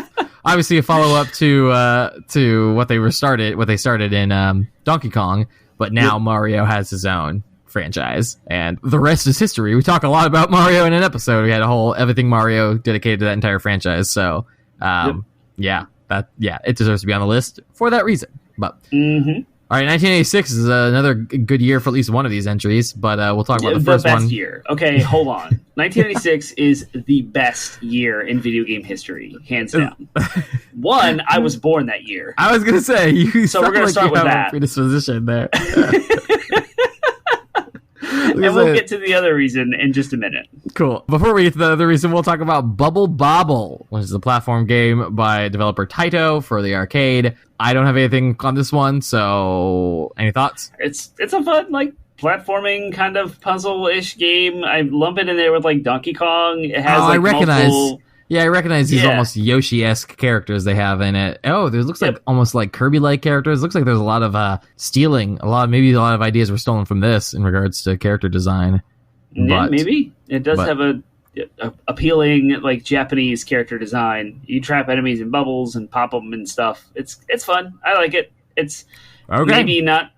To what they started in Donkey Kong, but now Mario has his own franchise, and the rest is history. We talk a lot about Mario in an episode. We had a whole everything Mario dedicated to that entire franchise. So, it deserves to be on the list for that reason. But all right, 1986 is another good year for at least one of these entries. But we'll talk about the first one. The best year. Okay, hold on. 1986 is the best year in video game history, hands down. One, I was born that year. I was gonna say you. So we're gonna start with that predisposition there. And we'll get to the other reason in just a minute. Cool. Before we get to the other reason, we'll talk about Bubble Bobble, which is a platform game by developer Taito for the arcade. I don't have anything on this one, so any thoughts? It's a fun, like, platforming kind of puzzle-ish game. I lump it in there with, like, Donkey Kong. It has, I recognize. multiple... Yeah, I recognize these almost Yoshi-esque characters they have in it. Oh, there looks like almost like Kirby-like characters. Looks like there's a lot of stealing. Maybe a lot of ideas were stolen from this in regards to character design. Yeah, maybe. It does have a appealing, like, Japanese character design. You trap enemies in bubbles and pop them and stuff. It's fun. I like it. It's maybe not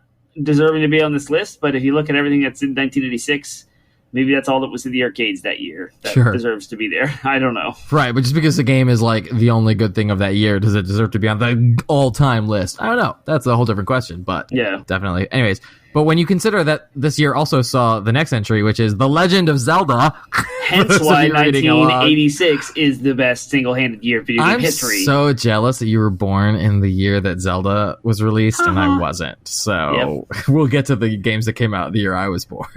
deserving to be on this list, but if you look at everything that's in 1986... maybe that's all that was in the arcades that year that deserves to be there. I don't know. Right, but just because the game is like the only good thing of that year, does it deserve to be on the all-time list? I don't know. That's a whole different question, but yeah, definitely. Anyways, but when you consider that this year also saw the next entry, which is The Legend of Zelda. Hence why 1986 is the best single-handed year of video game history. I'm so jealous that you were born in the year that Zelda was released, and I wasn't. So we'll get to the games that came out the year I was born.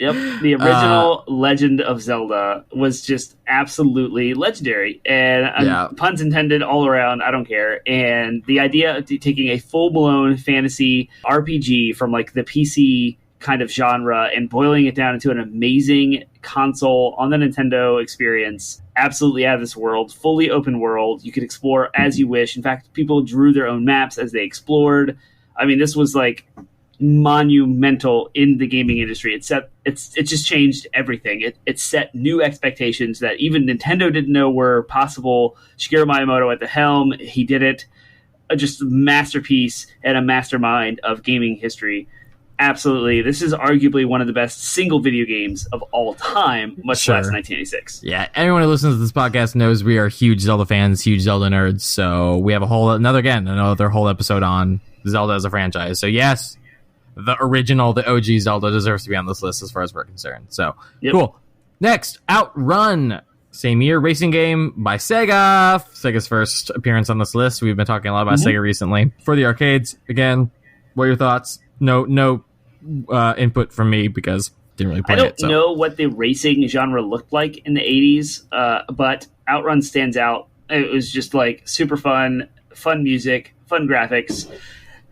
Yep, the original Legend of Zelda was just absolutely legendary, and puns intended all around. I don't care. And the idea of taking a full-blown fantasy RPG from like the PC kind of genre and boiling it down into an amazing console on the Nintendo experience, absolutely out of this world, fully open world. You could explore as you wish. In fact, people drew their own maps as they explored. I mean, this was like monumental in the gaming industry. It just changed everything. It set new expectations that even Nintendo didn't know were possible. Shigeru Miyamoto at the helm, he did it. Just a masterpiece and a mastermind of gaming history. Absolutely, this is arguably one of the best single video games of all time, much less 1986. Yeah, everyone who listens to this podcast knows we are huge Zelda fans, huge Zelda nerds, so we have another whole episode on Zelda as a franchise. So yes, the original, the OG Zelda deserves to be on this list as far as we're concerned. So, cool. Next, Outrun. Same year, racing game by Sega. Sega's first appearance on this list. We've been talking a lot about Sega recently. For the arcades, again, what are your thoughts? No input from me because didn't really play it. I don't know what the racing genre looked like in the 80s, but Outrun stands out. It was just like super fun music, fun graphics.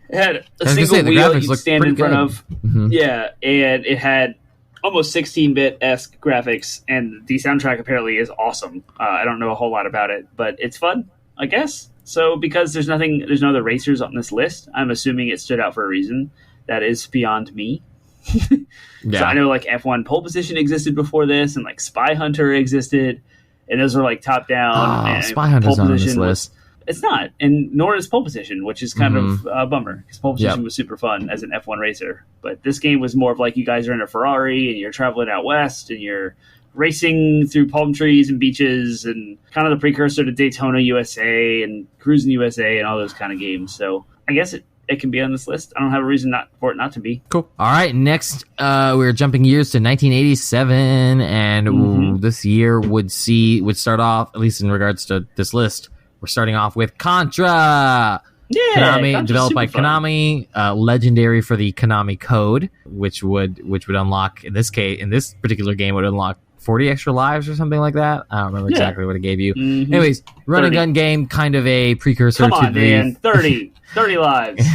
It had a single wheel you'd stand in front of. Yeah, and it had almost 16-bit-esque graphics, and the soundtrack apparently is awesome. I don't know a whole lot about it, but it's fun, I guess. So because there's no other racers on this list, I'm assuming it stood out for a reason that is beyond me. So I know like F1 pole position existed before this, and like Spy Hunter existed, and those are like top down. Spy Hunter's not on this list. It's not, and nor is pole position, which is kind of a bummer, because pole position was super fun as an F1 racer. But this game was more of like you guys are in a Ferrari and you're traveling out west and you're racing through palm trees and beaches, and kind of the precursor to Daytona USA and Cruising USA and all those kind of games. So I guess it can be on this list. I don't have a reason for it not to be. Cool. All right, next we're jumping years to 1987, and this year would start off, at least in regards to this list, We're starting off with Contra. Yeah, Konami, Contra's developed by super fun. Konami, legendary for the Konami code, which would unlock in this particular game would unlock 40 extra lives or something like that. I don't remember exactly what it gave you. Mm-hmm. Anyways, run 30. and gun game, kind of a precursor Come on, to Dan. 30 lives.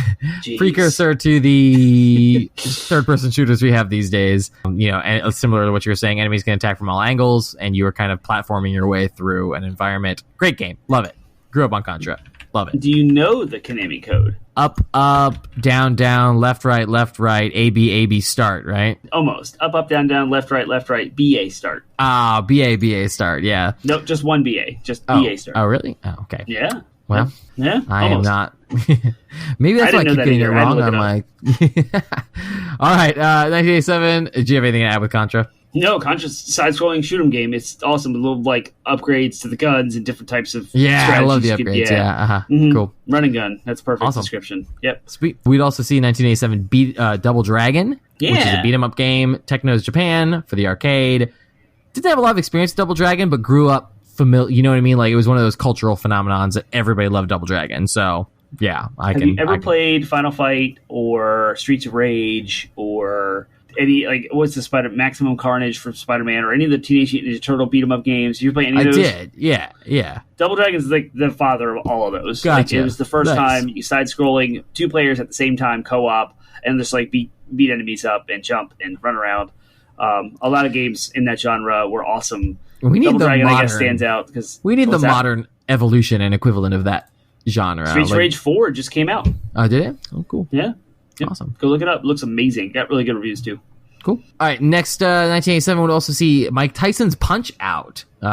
Jeez. precursor to the third-person shooters we have these days. And similar to what you were saying, enemies can attack from all angles, and you are kind of platforming your way through an environment. Great game. Love it. Grew up on Contra. Love it. Do you know the Konami code? Up, down, left, right, A, B, start, right? Almost. Up, down, left, right, BA start. BA, start, yeah. Nope, just one BA. Just BA start. Oh, really? Oh, okay. Yeah. Well, yeah. I almost. am not. Maybe that's why I keep getting it wrong. I'm like, all right, 1987. Do you have anything to add with Contra? No, Contra's side-scrolling shoot 'em game. It's awesome. Little upgrades to the guns and different types of I love the strategies upgrades. Yeah, Mhm. Cool. Run and gun. That's a perfect Awesome. description. Yep. Sweet. We'd also see 1987 Double Dragon, which is a beat 'em up game. Techno's Japan for the arcade. Didn't have a lot of experience with Double Dragon, but grew up familiar. You know what I mean? Like it was one of those cultural phenomenons that everybody loved Double Dragon. So yeah, Have you ever played Final Fight or Streets of Rage or any what's the Maximum Carnage from Spider-Man or any of the Teenage Mutant Ninja Turtle beat 'em up games? Did you play any of those? I did. Yeah. Double Dragon is the father of all of those. Gotcha. It was the first time you side-scrolling, two players at the same time, co-op, and just beat enemies up and jump and run around. A lot of games in that genre were awesome. We need Double the Dragon, modern, I guess, stands out because we need the modern evolution and equivalent of that genre. Streets of Rage 4 just came out. Oh, did it? Oh, cool. Yeah. Yep. Awesome. Go look it up. It looks amazing. Got really good reviews too. Cool. All right. Next, 1987 would also see Mike Tyson's Punch Out. For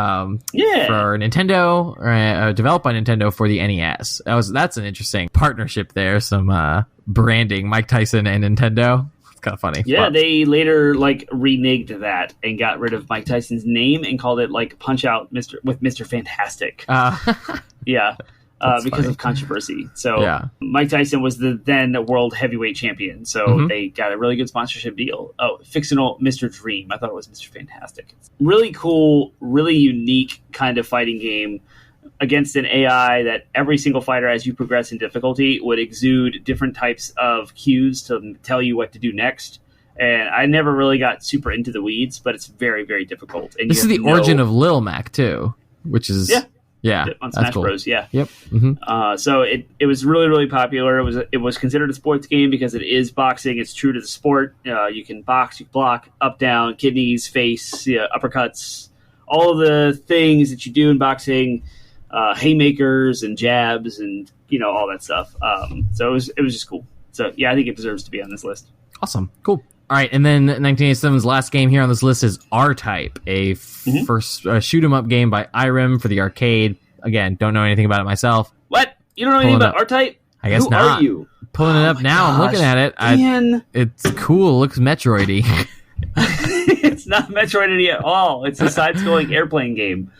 Nintendo, developed by Nintendo for the NES. That's an interesting partnership there. Some branding, Mike Tyson and Nintendo. It's kind of funny. Yeah, they later reneged that and got rid of Mike Tyson's name and called it Punch Out Mr. Fantastic. Yeah. Because funny. of controversy. So yeah. Mike Tyson was the then world heavyweight champion. So they got a really good sponsorship deal. Oh, fictional Mr. Dream. I thought it was Mr. Fantastic. Really cool, really unique kind of fighting game against an AI that every single fighter, as you progress in difficulty, would exude different types of cues to tell you what to do next. And I never really got super into the weeds, but it's very, very difficult. And this is the origin of Lil Mac too, which is yeah, on Smash cool. Bros. Yeah. Yep. Mm-hmm. So it was really, really popular. It was considered a sports game because it is boxing. It's true to the sport. You can box, you block, up, down, kidneys, face, uppercuts, all of the things that you do in boxing, haymakers and jabs and all that stuff. So it was just cool. So yeah, I think it deserves to be on this list. Awesome. Cool. All right, and then 1987's last game here on this list is R-Type, a first shoot-'em-up game by Irem for the arcade. Again, don't know anything about it myself. What? You don't know anything about R-Type? I guess Who not. are you? Pulling it up now. I'm looking at it. It's cool. It looks Metroid-y. It's not Metroid at all. It's a side-scrolling airplane game.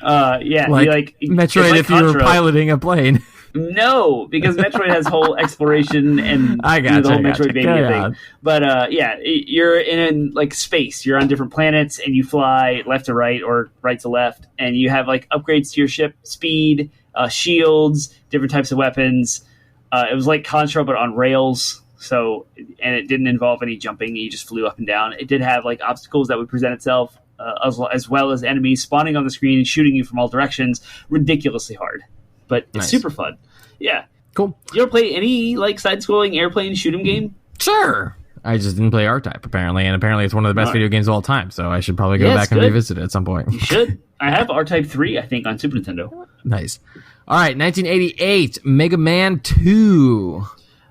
Metroid if you were piloting a plane. No, because Metroid has whole exploration and the whole Metroidvania thing. But you're in space. You're on different planets and you fly left to right or right to left, and you have upgrades to your ship, speed, shields, different types of weapons. It was like Contra but on rails. So, and it didn't involve any jumping. You just flew up and down. It did have obstacles that would present itself, as well as enemies spawning on the screen and shooting you from all directions. Ridiculously hard. But it's super fun. Yeah. Cool. You ever play any side-scrolling airplane shoot-'em game? Sure. I just didn't play R-Type, apparently. And apparently it's one of the best video games of all time. So I should probably go back and revisit it at some point. You should. I have R-Type 3, I think, on Super Nintendo. Nice. All right. 1988, Mega Man 2.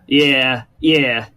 Yeah,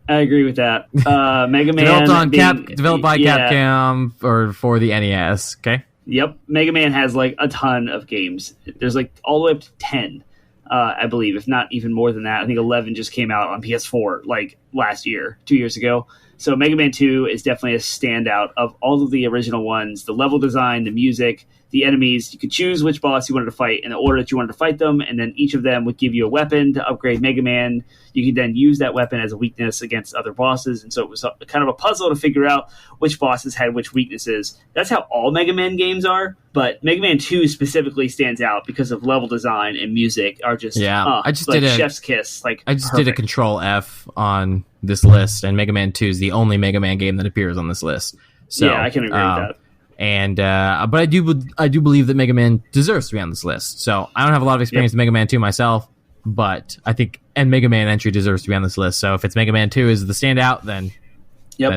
I agree with that. Mega Man developed by Capcom for the NES. Okay. Yep, Mega Man has a ton of games. There's all the way up to 10, I believe, if not even more than that. I think 11 just came out on PS4 last year, 2 years ago. So Mega Man 2 is definitely a standout of all of the original ones. The level design, the music, the enemies. You could choose which boss you wanted to fight in the order that you wanted to fight them, and then each of them would give you a weapon to upgrade Mega Man. You could then use that weapon as a weakness against other bosses, and so it was kind of a puzzle to figure out which bosses had which weaknesses. That's how all Mega Man games are, but Mega Man 2 specifically stands out because of level design and music are just I just like did chef's kiss. Like I just perfect. did a Control F on this list, and Mega Man 2 is the only Mega Man game that appears on this list. So, yeah, I can agree with that. And but I do believe that Mega Man deserves to be on this list. So I don't have a lot of experience with Mega Man 2 myself, but I think Mega Man entry deserves to be on this list. So if it's Mega Man 2 is the standout, then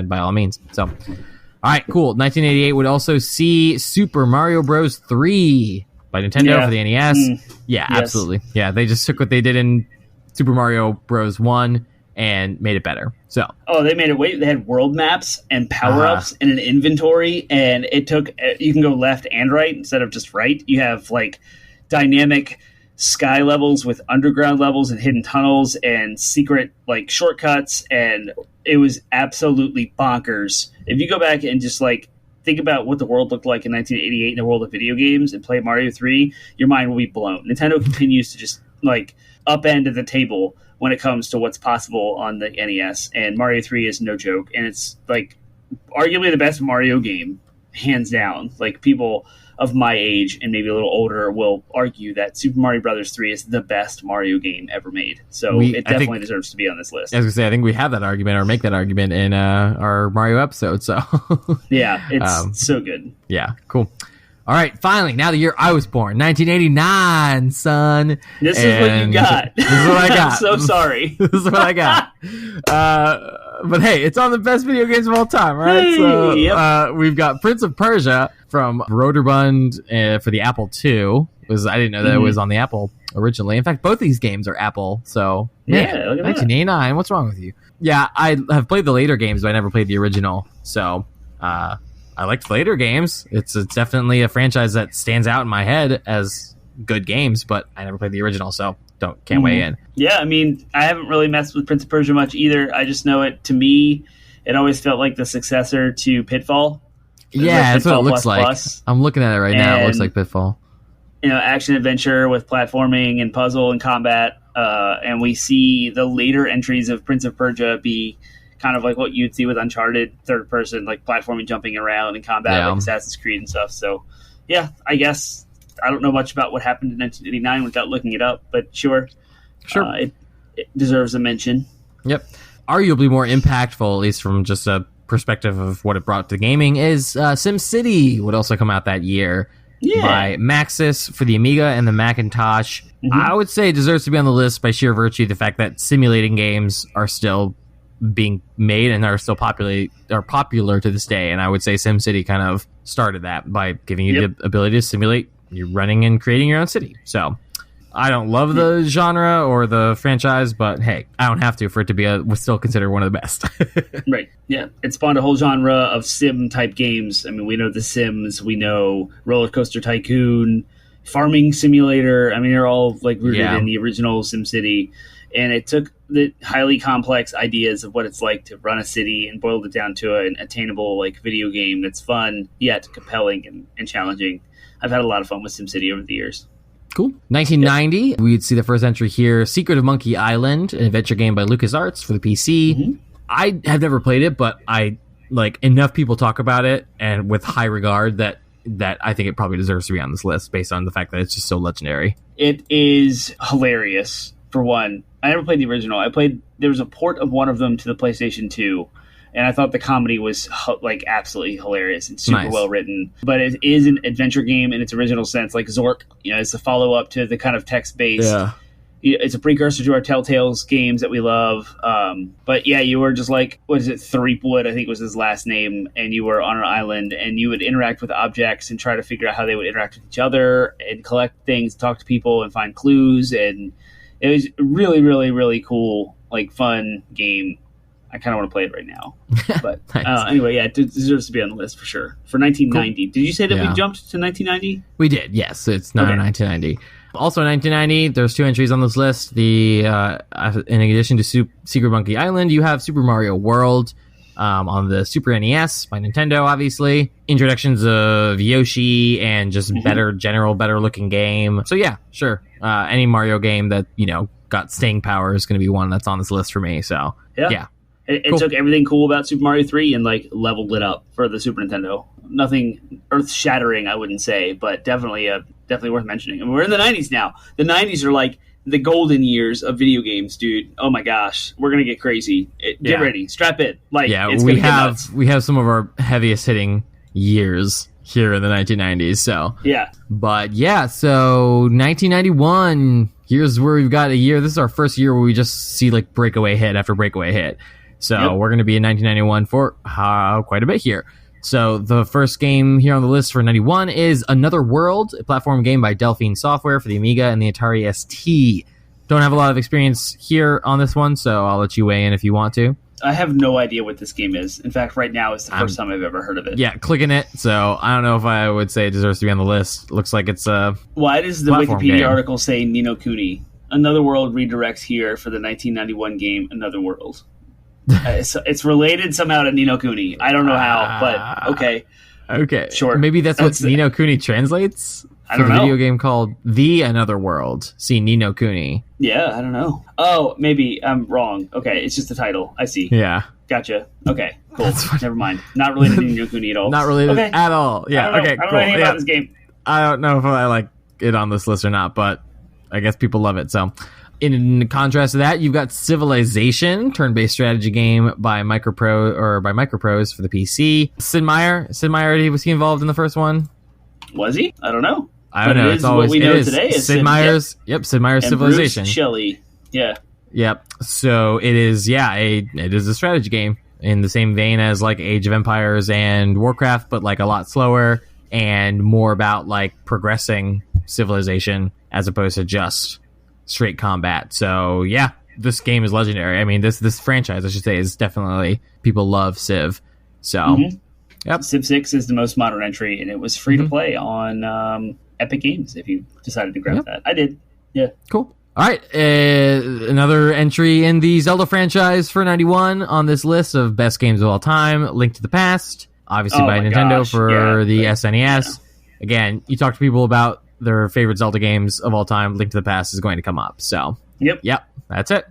by all means. So all right, cool. 1988 would also see Super Mario Bros. 3 by Nintendo for the NES. Yes. Absolutely. Yeah, they just took what they did in Super Mario Bros. 1 and made it better. So they made it they had world maps and power-ups and an inventory, and it took you can go left and right instead of just right. You have like dynamic sky levels with underground levels and hidden tunnels and secret like shortcuts, and it was absolutely bonkers. If you go back and just like think about what the world looked like in 1988 in the world of video games and play Mario 3, your mind will be blown. Nintendo continues to just like upend the table when it comes to what's possible on the NES, and Mario 3 is no joke, and it's like arguably the best Mario game, hands down. Like people of my age and maybe a little older will argue that Super Mario Brothers 3 is the best Mario game ever made. So it definitely deserves to be on this list. I was gonna say, I think we have that argument or make that argument in our Mario episode. So yeah, it's so good. Yeah, cool. All right, finally, now the year I was born, 1989, son. This is what you got. This is what I got. I'm so sorry. This is what I got. But hey, it's on the best video games of all time, right? Hey, so we've got Prince of Persia from Roterbund for the Apple II. I didn't know that it was on the Apple originally. In fact, both these games are Apple. So yeah, look at 1989. What's wrong with you? Yeah, I have played the later games, but I never played the original. So I liked later games. It's definitely a franchise that stands out in my head as good games, but I never played the original, so can't weigh in. Yeah, I mean, I haven't really messed with Prince of Persia much either. I just know it. To me, it always felt like the successor to Pitfall. Yeah, that's what it looks like. Plus. I'm looking at it right now. It looks like Pitfall. You know, action adventure with platforming and puzzle and combat. And we see the later entries of Prince of Persia be kind of like what you'd see with Uncharted, third person, like platforming, jumping around, and combat, like Assassin's Creed and stuff. So, yeah, I guess I don't know much about what happened in 1989 without looking it up, but sure. It deserves a mention. Yep. Arguably more impactful, at least from just a perspective of what it brought to gaming, is SimCity would also come out that year by Maxis for the Amiga and the Macintosh. I would say it deserves to be on the list by sheer virtue of the fact that simulating games are still being made and are still popular to this day. And I would say SimCity kind of started that by giving you the ability to simulate you running and creating your own city. So I don't love the genre or the franchise, but hey, I don't have to for it to be still considered one of the best. Right. Yeah. It spawned a whole genre of sim type games. I mean, we know The Sims, we know Roller Coaster Tycoon, Farming Simulator. I mean, they're all like rooted in the original SimCity. And it took the highly complex ideas of what it's like to run a city and boiled it down to an attainable like video game that's fun yet compelling and challenging. I've had a lot of fun with SimCity over the years. Cool. 1990, we'd see the first entry here, Secret of Monkey Island, an adventure game by LucasArts for the PC. I have never played it, but I like enough people talk about it and with high regard that I think it probably deserves to be on this list based on the fact that it's just so legendary. It is hilarious, for one. I never played the original. There was a port of one of them to the PlayStation 2, and I thought the comedy was like absolutely hilarious and super well written. But it is an adventure game in its original sense, like Zork. You know, it's a follow up to the kind of text based. Yeah. It's a precursor to our Telltale's games that we love. But yeah, you were just like, what is it, Threepwood, I think was his last name, and you were on an island, and you would interact with objects and try to figure out how they would interact with each other and collect things, talk to people, and find clues. And it was really, really, really cool, like fun game. I kind of want to play it right now. But anyway, yeah, it deserves to be on the list for sure. For 1990. Cool. Did you say that we jumped to 1990? We did, yes. It's not 1990. Also in 1990, there's two entries on this list. In addition to Secret Monkey Island, you have Super Mario World. on the Super NES by Nintendo, obviously. Introductions of Yoshi and just better looking game. So yeah, sure. Any Mario game that, got staying power is going to be one that's on this list for me. So yeah. It cool. Took everything cool about Super Mario 3 and leveled it up for the Super Nintendo. Nothing earth-shattering, I wouldn't say, but definitely worth mentioning. I mean, we're in the 90s now. The 90s are the golden years of video games, dude. Oh my gosh, we're gonna get crazy. Get ready, strap in. We have some of our heaviest hitting years here in the 1990s. So so 1991. Here's where we've got a year. This is our first year where we just see breakaway hit after breakaway hit. So we're going to be in 1991 for quite a bit here. So the first game here on the list for 91 is Another World, a platform game by Delphine Software for the Amiga and the Atari ST. Don't have a lot of experience here on this one, so I'll let you weigh in if you want to. I have no idea what this game is. In fact, right now is the first time I've ever heard of it. Yeah, clicking it. So I don't know if I would say it deserves to be on the list. Looks like it's a Why does the Wikipedia article say Ni no Kuni? Another World redirects here for the 1991 game Another World. It's related somehow to Ni no Kuni. I don't know how, but okay. Okay. Sure. Maybe that's what Ni no Kuni translates? I don't know. A video game called The Another World. See, Ni no Kuni. Yeah, I don't know. Oh, maybe I'm wrong. Okay, it's just the title. I see. Yeah. Gotcha. Okay, cool. Never mind. Not related to Ni no Kuni at all. Not related at all. Yeah, okay, I don't know anything about this game. I don't know if I like it on this list or not, but I guess people love it, so... In contrast to that, you've got Civilization, turn-based strategy game by Microprose for the PC. Sid Meier, was he involved in the first one? Was he? I don't know. I don't know. It's always what we know today. Is Sid Meier's. Yep, Sid Meier's Civilization. Bruce Shelley. Yeah. Yep. So it is. Yeah, it is a strategy game in the same vein as Age of Empires and Warcraft, but a lot slower and more about progressing civilization as opposed to just straight combat. So yeah, this game is legendary. I mean, this franchise, I should say, is definitely, people love Civ. So yep. Civ 6 is the most modern entry, and it was free to play on Epic Games if you decided to grab that. I did. Yeah. Cool. All right. Another entry in the Zelda franchise for 91 on this list of best games of all time. Link to the Past, obviously by Nintendo for the SNES. Yeah. Again, you talk to people about their favorite Zelda games of all time, Link to the Past is going to come up. So, yep, that's it.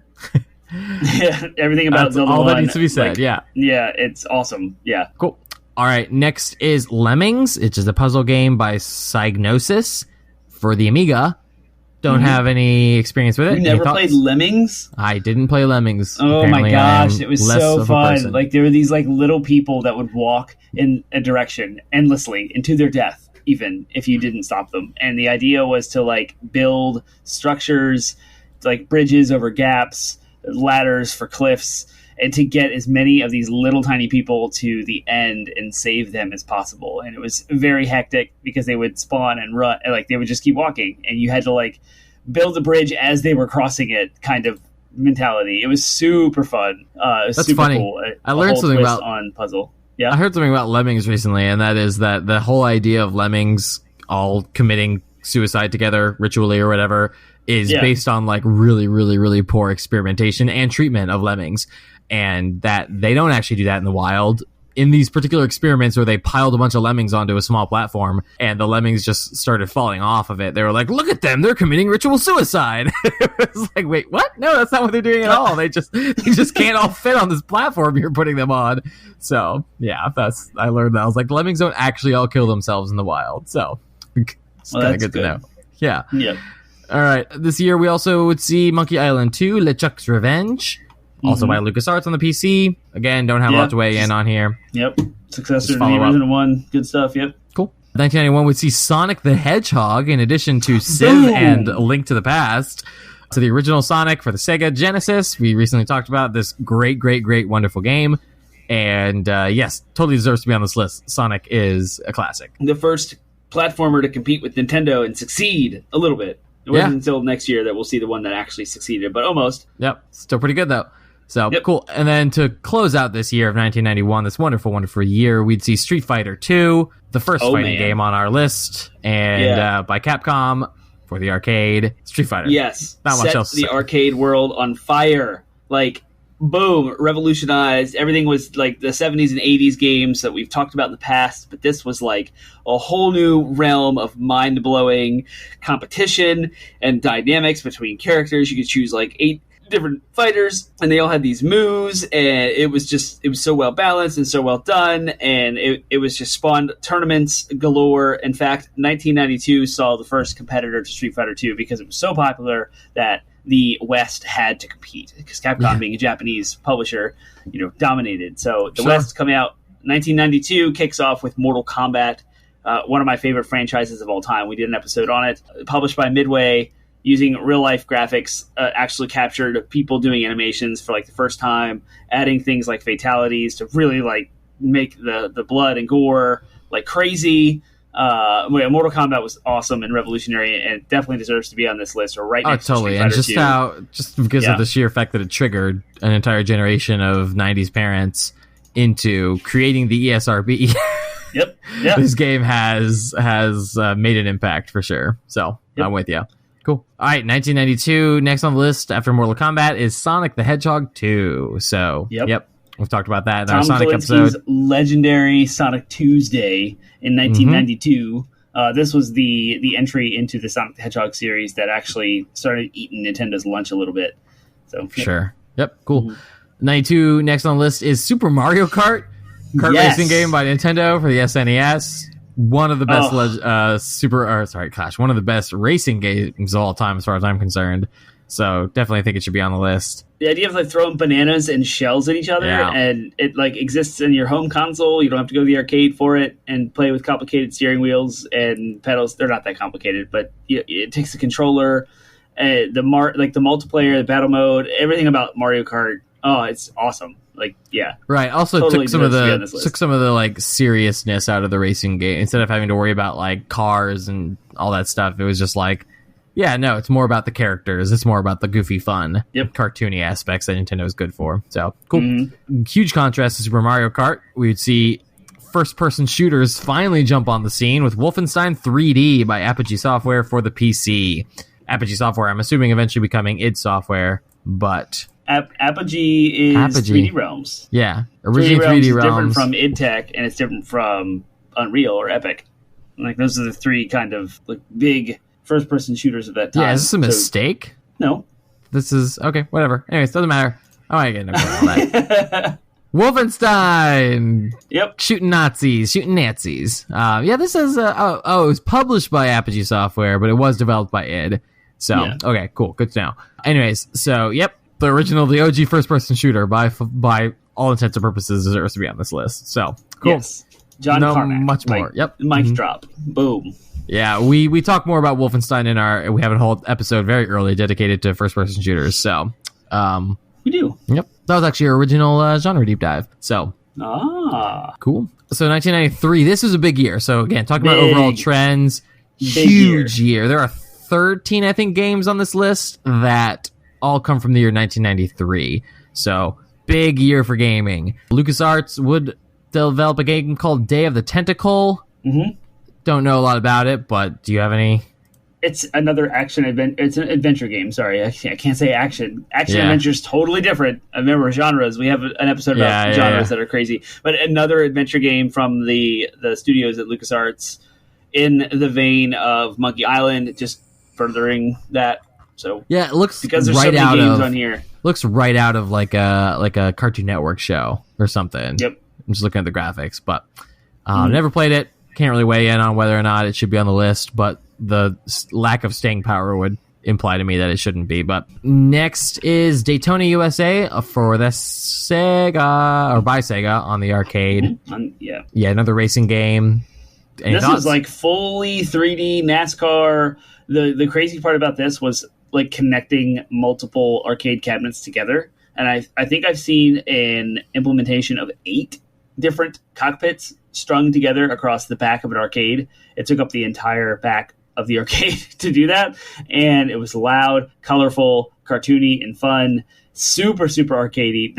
Yeah, everything about that's Zelda all 1, that needs to be said. Yeah, it's awesome. Yeah, cool. All right, next is Lemmings, which is a puzzle game by Psygnosis for the Amiga. Don't have any experience with it. You never played Lemmings? I didn't play Lemmings. Oh Apparently, my gosh, it was so fun. There were these little people that would walk in a direction endlessly into their death, even if you didn't stop them. And the idea was to build structures, bridges over gaps, ladders for cliffs, and to get as many of these little tiny people to the end and save them as possible. And it was very hectic because they would spawn and run, and they would just keep walking, and you had to build a bridge as they were crossing it, kind of mentality. It was super fun. That's super funny. Cool. I learned something about on puzzle. Yeah, I heard something about Lemmings recently, and that is that the whole idea of lemmings all committing suicide together ritually or whatever is based on really, really, really poor experimentation and treatment of lemmings, and that they don't actually do that in the wild. In these particular experiments where they piled a bunch of lemmings onto a small platform and the lemmings just started falling off of it, they were like, look at them, they're committing ritual suicide. It was wait, what? No, that's not what they're doing at all. They just can't all fit on this platform you're putting them on. So yeah, I learned that. I was like, lemmings don't actually all kill themselves in the wild. So it's kind of good to know. Yeah. Yeah. All right. This year we also would see Monkey Island 2, LeChuck's Revenge. Also by LucasArts on the PC. Again, don't have a lot to weigh in on here. Yep. Successor to the original one. Good stuff. Yep. Cool. 1991 would see Sonic the Hedgehog in addition to Civ and Link to the Past. So the original Sonic for the Sega Genesis. We recently talked about this great, wonderful game. And yes, totally deserves to be on this list. Sonic is a classic. The first platformer to compete with Nintendo and succeed a little bit. It wasn't until next year that we'll see the one that actually succeeded, but almost. Yep. Still pretty good, though. So, cool. And then to close out this year of 1991, this wonderful, wonderful year, we'd see Street Fighter 2, the first fighting game on our list, and by Capcom for the arcade, Street Fighter. Yes. Not much else to the say. Arcade world on fire. boom, revolutionized. Everything was like the 70s and 80s games that we've talked about in the past, but this was like a whole new realm of mind-blowing competition and dynamics between characters. You could choose like 8 different fighters, and they all had these moves, and it was so well balanced and so well done, and it was just spawned tournaments galore. In fact, 1992 saw the first competitor to Street Fighter 2 because it was so popular that the West had to compete, because Capcom, being a Japanese publisher, dominated. So the West coming out 1992 kicks off with Mortal Kombat, one of my favorite franchises of all time. We did an episode on it, published by Midway, using real-life graphics, actually captured people doing animations for like the first time, adding things like fatalities to really like make the blood and gore like crazy. Mortal Kombat was awesome and revolutionary, and definitely deserves to be on this list, or right next to Street Fighter 2. And just because of the sheer fact that it triggered an entire generation of 90s parents into creating the ESRB. Yep. This game has made an impact for sure. So I'm with you. Cool. All right, 1992. Next on the list after Mortal Kombat is Sonic the Hedgehog 2. So, yep. We've talked about that in our Sonic episode. Legendary Sonic Tuesday in 1992. This was the entry into the Sonic the Hedgehog series that actually started eating Nintendo's lunch a little bit. So Sure. Yep, cool. 92. Next on the list is Super Mario Kart. Racing game by Nintendo for the SNES. One of the best one of the best racing games of all time as far as I'm concerned. So definitely think it should be on the list. The idea of like throwing bananas and shells at each other, and it like exists in your home console. You don't have to go to the arcade for it and play with complicated steering wheels and pedals. They're not that complicated, but it takes a controller, the multiplayer, the battle mode, everything about Mario Kart. Oh, it's awesome. Like, yeah. Right. Also totally took some of the like seriousness out of the racing game. Instead of having to worry about like cars and all that stuff, it was just like, it's more about the characters. It's more about the goofy fun, cartoony aspects that Nintendo is good for. So, cool. Huge contrast to Super Mario Kart. We would see first-person shooters finally jump on the scene with Wolfenstein 3D by Apogee Software for the PC. Apogee Software, I'm assuming eventually becoming id Software, but... Apogee is 3D Realms. Yeah, originally 3D Realms. Is different from id Tech, and it's different from Unreal or Epic. Like, those are the three kind of like big first-person shooters of that time. Yeah, is this a mistake? No. This is... Okay, whatever. Anyways, doesn't matter. I want to get into all that. Wolfenstein! Yep. Shooting Nazis. This is... it was published by Apogee Software, but it was developed by id. So, okay, cool. Good to know. Anyways, so, the OG first-person shooter, by all intents and purposes, deserves to be on this list. So, cool. Yes. John Carmack. Much more. Mic drop. Boom. Yeah, we talk more about Wolfenstein we have a whole episode very early dedicated to first-person shooters. So, we do. Yep. That was actually our original genre deep dive. So, cool. So, 1993, this was a big year. So, again, talking about overall trends, huge year. There are 13, I think, games on this list that all come from the year 1993. So, big year for gaming. LucasArts would develop a game called Day of the Tentacle. Don't know a lot about it, but do you have any? It's another it's an adventure game. Sorry, I can't say action. Adventure is totally different. I remember genres. We have an episode about genres that are crazy. But another adventure game from the studios at LucasArts, in the vein of Monkey Island, just furthering that. So it looks because there's right so many games on here. Looks right out of like a Cartoon Network show or something. Yep. I'm just looking at the graphics, but never played it. Can't really weigh in on whether or not it should be on the list, but the lack of staying power would imply to me that it shouldn't be. But next is Daytona USA for the Sega, or by Sega, on the arcade. Another racing game. Any this thoughts? Was like fully 3D NASCAR. The crazy part about this was like connecting multiple arcade cabinets together. And I think I've seen an implementation of 8 different cockpits strung together across the back of an arcade. It took up the entire back of the arcade to do that. And it was loud, colorful, cartoony, and fun. Super, super arcadey.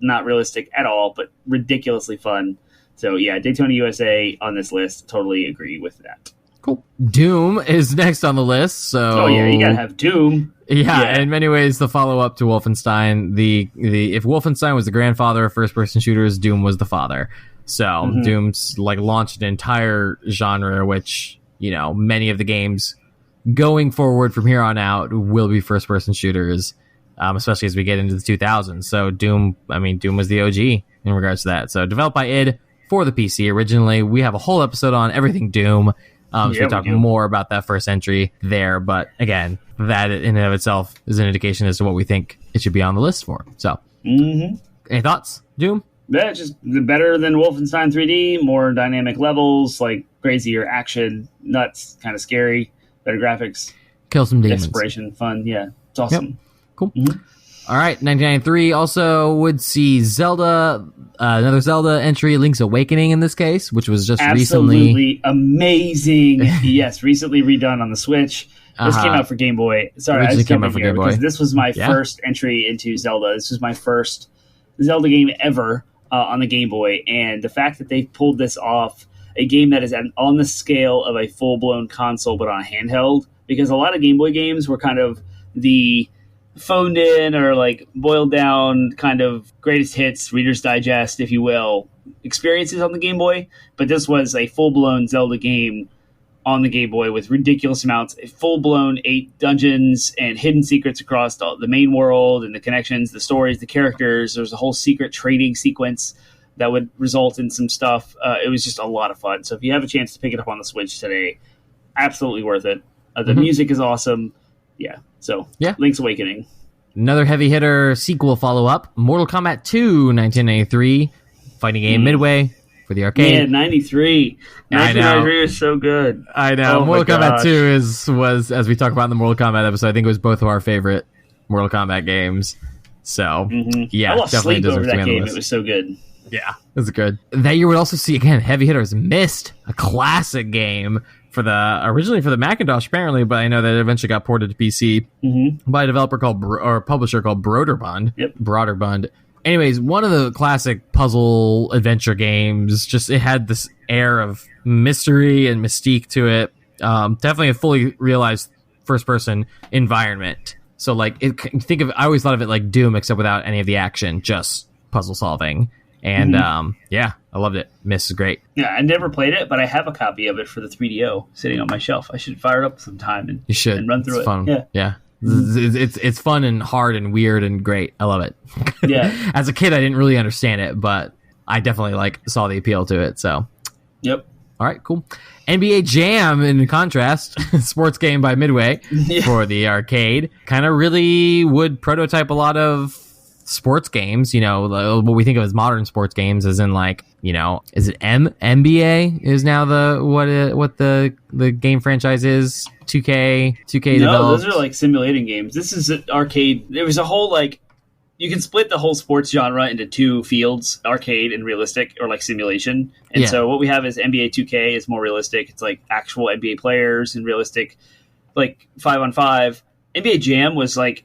Not realistic at all, but ridiculously fun. So yeah, Daytona USA on this list. Totally agree with that. Cool. Doom is next on the list. So you gotta have Doom. Yeah, in many ways, the follow-up to Wolfenstein. The if Wolfenstein was the grandfather of first-person shooters, Doom was the father. So Doom's like launched an entire genre, which many of the games going forward from here on out will be first-person shooters, especially as we get into the 2000s. So Doom was the OG in regards to that. So developed by id for the PC originally. We have a whole episode on everything Doom. So we talk more about that first entry there. But again, that in and of itself is an indication as to what we think it should be on the list for. So, any thoughts, Doom? Yeah, just better than Wolfenstein 3D, more dynamic levels, like crazier action, nuts, kind of scary, better graphics. Kill some demons. Exploration, fun, yeah. It's awesome. Yep. Cool. All right, 1993 also would see Zelda, another Zelda entry, Link's Awakening in this case, which was just absolutely amazing. Yes, recently redone on the Switch. This came out for Game Boy. Sorry, I just came out for Game Boy because this was my first entry into Zelda. This was my first Zelda game ever on the Game Boy, and the fact that they pulled this off, a game that is on the scale of a full-blown console but on a handheld, because a lot of Game Boy games were kind of the phoned in or like boiled down kind of greatest hits, Reader's Digest, if you will, experiences on the Game Boy. But this was a full-blown Zelda game on the Game Boy with ridiculous amounts, full-blown 8 dungeons and hidden secrets across the main world and the connections, the stories, the characters. There's a whole secret trading sequence that would result in some stuff. It was just a lot of fun. So if you have a chance to pick it up on the Switch today, absolutely worth it. The music is awesome. Yeah. So, Link's Awakening. Another heavy hitter sequel follow-up, Mortal Kombat 2, 1993, fighting game Midway for the arcade. Yeah, 93. 1993 was so good. I know. Oh Mortal Kombat 2 was, as we talked about in the Mortal Kombat episode, I think it was both of our favorite Mortal Kombat games. So, yeah, I lost definitely sleep over deserves to be that on the game. list. It was so good. Yeah, it was good. That year would also see, again, heavy hitters, Myst, a classic game originally for the Macintosh, apparently, but I know that it eventually got ported to PC by a developer or publisher called Broderbund. Yep. Broderbund. Anyways, one of the classic puzzle adventure games. Just it had this air of mystery and mystique to it. Definitely a fully realized first-person environment. So, like, I always thought of it like Doom, except without any of the action, just puzzle solving. And I loved it. Myst is great. Yeah, I never played it, but I have a copy of it for the 3DO sitting on my shelf. I should fire it up sometime and run through it's fun. Yeah. It's fun and hard and weird and great. I love it. Yeah. As a kid, I didn't really understand it, but I definitely saw the appeal to it. So. Yep. All right, cool. NBA Jam, in contrast, sports game by Midway for the arcade, kind of really would prototype a lot of sports games, what we think of as modern sports games, as in is it NBA is now what the game franchise is? 2K No, developed. those are like simulating games. This is an arcade. There was a whole you can split the whole sports genre into two fields, arcade and realistic, or like simulation. And so what we have is NBA 2K is more realistic. It's like actual NBA players and realistic, like 5-on-5. NBA Jam was like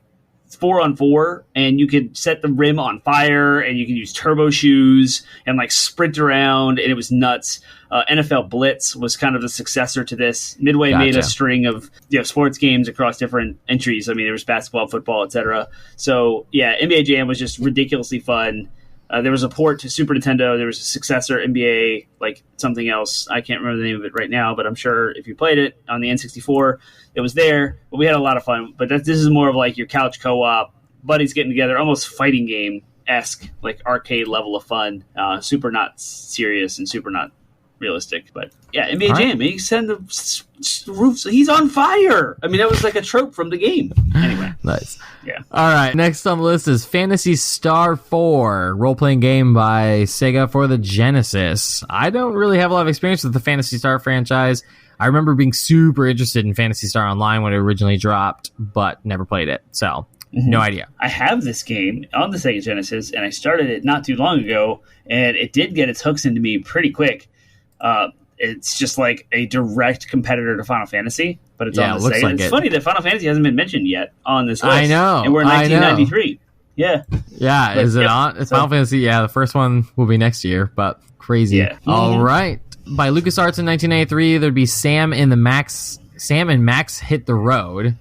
4-on-4, and you could set the rim on fire, and you could use turbo shoes and like sprint around, and it was nuts. NFL Blitz was kind of the successor to this. Midway made a string of sports games across different entries. I mean, there was basketball, football, etc. So yeah, NBA Jam was just ridiculously fun. There was a port to Super Nintendo. There was a successor, NBA, like something else. I can't remember the name of it right now, but I'm sure if you played it on the N64, it was there. But we had a lot of fun. But this is more of like your couch co-op, buddies getting together, almost fighting game-esque, like arcade level of fun. Super not serious and super not realistic. But yeah, NBA Jam, he sent the roofs. He's on fire. I mean, that was like a trope from the game. Anyway. Nice. Yeah. All right. Next on the list is Phantasy Star 4, role-playing game by Sega for the Genesis. I don't really have a lot of experience with the Phantasy Star franchise. I remember being super interested in Phantasy Star Online when it originally dropped, but never played it. So, no idea. I have this game on the Sega Genesis, and I started it not too long ago, and it did get its hooks into me pretty quick. It's just like a direct competitor to Final Fantasy, but it's on the Sega. Like it's funny that Final Fantasy hasn't been mentioned yet on this list. I know. And we're in 1993. Yeah. Yeah, but, is it on? It's Final Fantasy. Yeah, the first one will be next year, but crazy. Yeah. All right. By LucasArts in 1993, there'd be Sam and Max Hit the Road.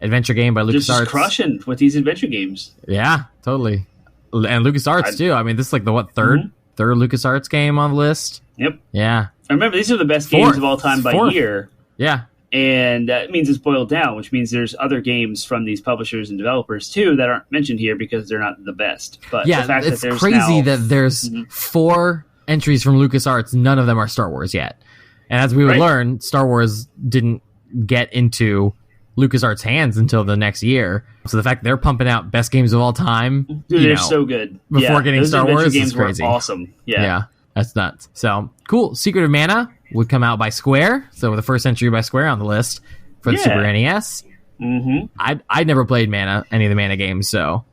adventure game by LucasArts. Just crushing with these adventure games. Yeah, totally. And LucasArts too. I mean, this is like the third LucasArts game on the list. Yep. Yeah. I remember these are the best games of all time by year. Yeah. And that means it's boiled down, which means there's other games from these publishers and developers too that aren't mentioned here because they're not the best. But yeah, the fact it's that there's crazy that there's 4 entries from LucasArts. None of them are Star Wars yet. And as we would learn, Star Wars didn't get into LucasArts' hands until the next year. So the fact they're pumping out best games of all time, dude, they're so good. Before getting Star Wars games is crazy. Were awesome. Yeah, that's nuts. So cool. Secret of Mana would come out by Square. So the first entry by Square on the list for the Super NES. I'd never played Mana, any of the Mana games. So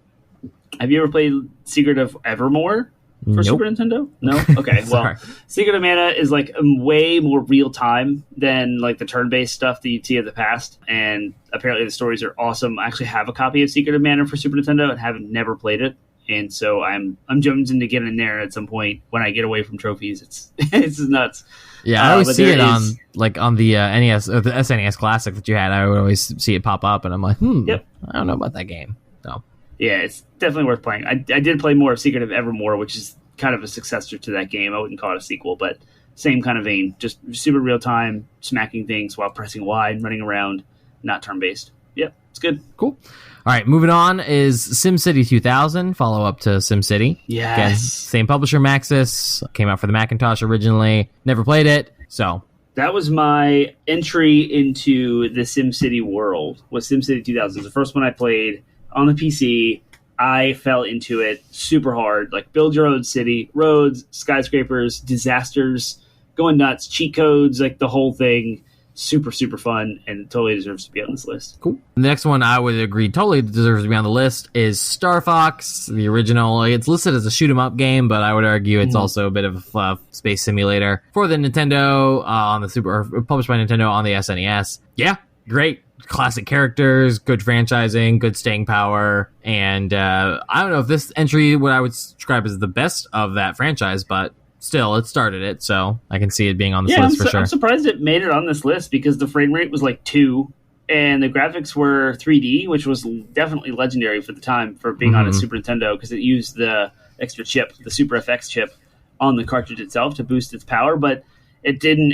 have you ever played Secret of Evermore? For Super Nintendo? No? Okay, well, Secret of Mana is like way more real time than like the turn-based stuff that you'd see in the past, and apparently the stories are awesome. I actually have a copy of Secret of Mana for Super Nintendo and have never played it, and so I'm jonesing to get in there at some point when I get away from trophies. It's nuts. Yeah, I always see it on the NES or the SNES Classic that you had. I would always see it pop up, and I'm like, I don't know about that game. So. Yeah, it's definitely worth playing. I did play more of Secret of Evermore, which is kind of a successor to that game. I wouldn't call it a sequel, but same kind of vein. Just super real time, smacking things while pressing Y and running around, not turn-based. Yep, it's good. Cool. All right, moving on is SimCity 2000, follow-up to SimCity. Yes. Again, same publisher, Maxis. Came out for the Macintosh originally. Never played it, so... That was my entry into the SimCity world, was SimCity 2000. The first one I played on the PC. I fell into it super hard. Like, build your own city, roads, skyscrapers, disasters, going nuts, cheat codes, like the whole thing. Super, super fun, and totally deserves to be on this list. Cool. The next one I would agree totally deserves to be on the list is Star Fox, the original. It's listed as a shoot-'em-up game, but I would argue it's also a bit of a space simulator for the Nintendo on the published by Nintendo on the SNES. Yeah, great. Classic characters, good franchising, good staying power, and I don't know if this entry what I would describe as the best of that franchise, but still, it started it, so I can see it being on this list for sure. I'm surprised it made it on this list because the frame rate was like 2, and the graphics were 3D, which was definitely legendary for the time for being on a Super Nintendo because it used the extra chip, the Super FX chip, on the cartridge itself to boost its power, but it didn't.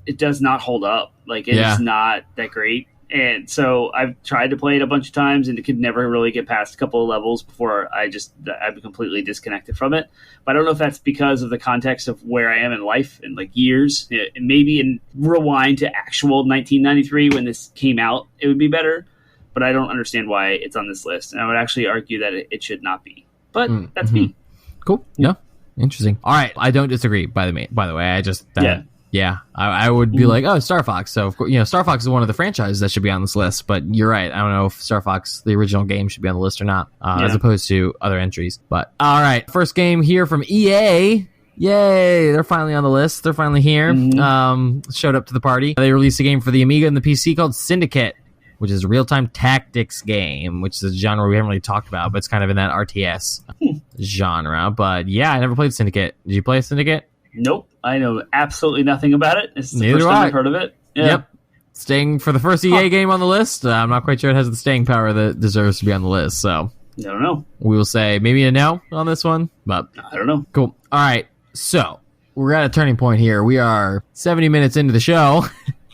It does not hold up. Like, it is not that great. And so I've tried to play it a bunch of times and it could never really get past a couple of levels before I'd be completely disconnected from it. But I don't know if that's because of the context of where I am in life and like years. Maybe in rewind to actual 1993 when this came out, it would be better. But I don't understand why it's on this list. And I would actually argue that it should not be. But that's me. Cool. Yeah. Interesting. All right. I don't disagree, by the way. I just... Yeah, I would be like, oh, Star Fox. So, of course, Star Fox is one of the franchises that should be on this list. But you're right. I don't know if Star Fox, the original game, should be on the list or not, as opposed to other entries. But, all right. First game here from EA. Yay. They're finally on the list. They're finally here. Showed up to the party. They released a game for the Amiga and the PC called Syndicate, which is a real-time tactics game, which is a genre we haven't really talked about, but it's kind of in that RTS genre. But, yeah, I never played Syndicate. Did you play Syndicate? Nope. I know absolutely nothing about it. It's the first time I've heard of it. Yeah. Yep. Staying for the first EA game on the list. I'm not quite sure it has the staying power that deserves to be on the list. So I don't know. We will say maybe a no on this one, but I don't know. Cool. All right. So we're at a turning point here. We are 70 minutes into the show.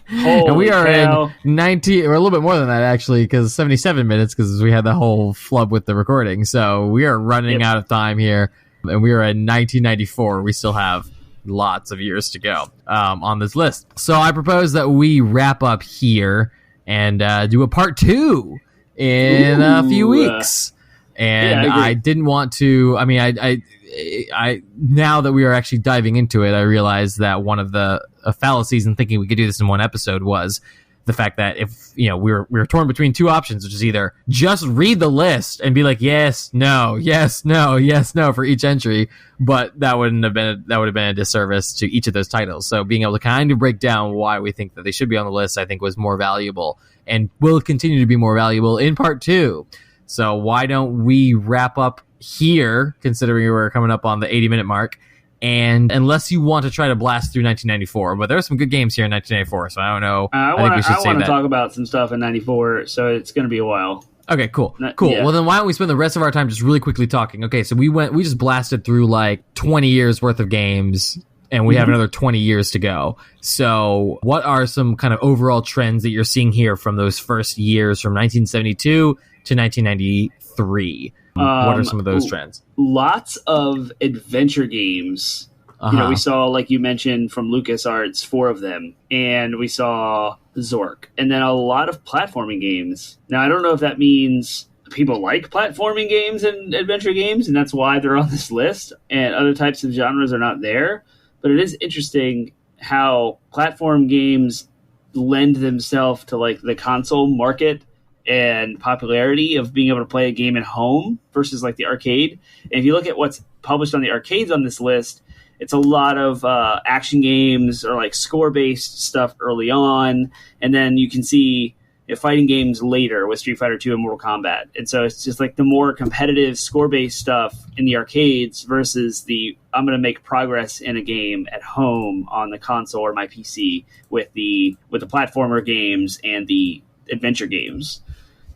And we are in 90, or a little bit more than that, actually, because 77 minutes, because we had the whole flub with the recording. So we are running out of time here. And we are in 1994. We still have lots of years to go on this list. So I propose that we wrap up here and do a part 2 in a few weeks. And I didn't want to, I mean, I now that we are actually diving into it, I realized that one of the fallacies in thinking we could do this in one episode was the fact that if, we were torn between two options, which is either just read the list and be like, yes, no, yes, no, yes, no for each entry, but that would have been a disservice to each of those titles. So being able to kind of break down why we think that they should be on the list, I think was more valuable and will continue to be more valuable in part 2. So why don't we wrap up here, considering we're coming up on the 80-minute mark, And unless you want to try to blast through 1994, but there's some good games here in 1994, so I don't know. I want to talk about some stuff in 94, so it's going to be a while. Okay, cool. Yeah. Well, then why don't we spend the rest of our time just really quickly talking? Okay, so we just blasted through like 20 years worth of games, and we have another 20 years to go. So what are some kind of overall trends that you're seeing here from those first years from 1972 to 1993? What are some of those trends? Lots of adventure games. We saw, like you mentioned, from LucasArts, 4 of them, and we saw Zork, and then a lot of platforming games. Now, I don't know if that means people like platforming games and adventure games, and that's why they're on this list, and other types of genres are not there, but it is interesting how platform games lend themselves to like the console market and popularity of being able to play a game at home versus like the arcade. And if you look at what's published on the arcades on this list, it's a lot of action games or like score-based stuff early on, and then you can see fighting games later with Street Fighter 2 and Mortal Kombat. And so it's just like the more competitive score-based stuff in the arcades versus the I'm going to make progress in a game at home on the console or my PC with the platformer games and the adventure games.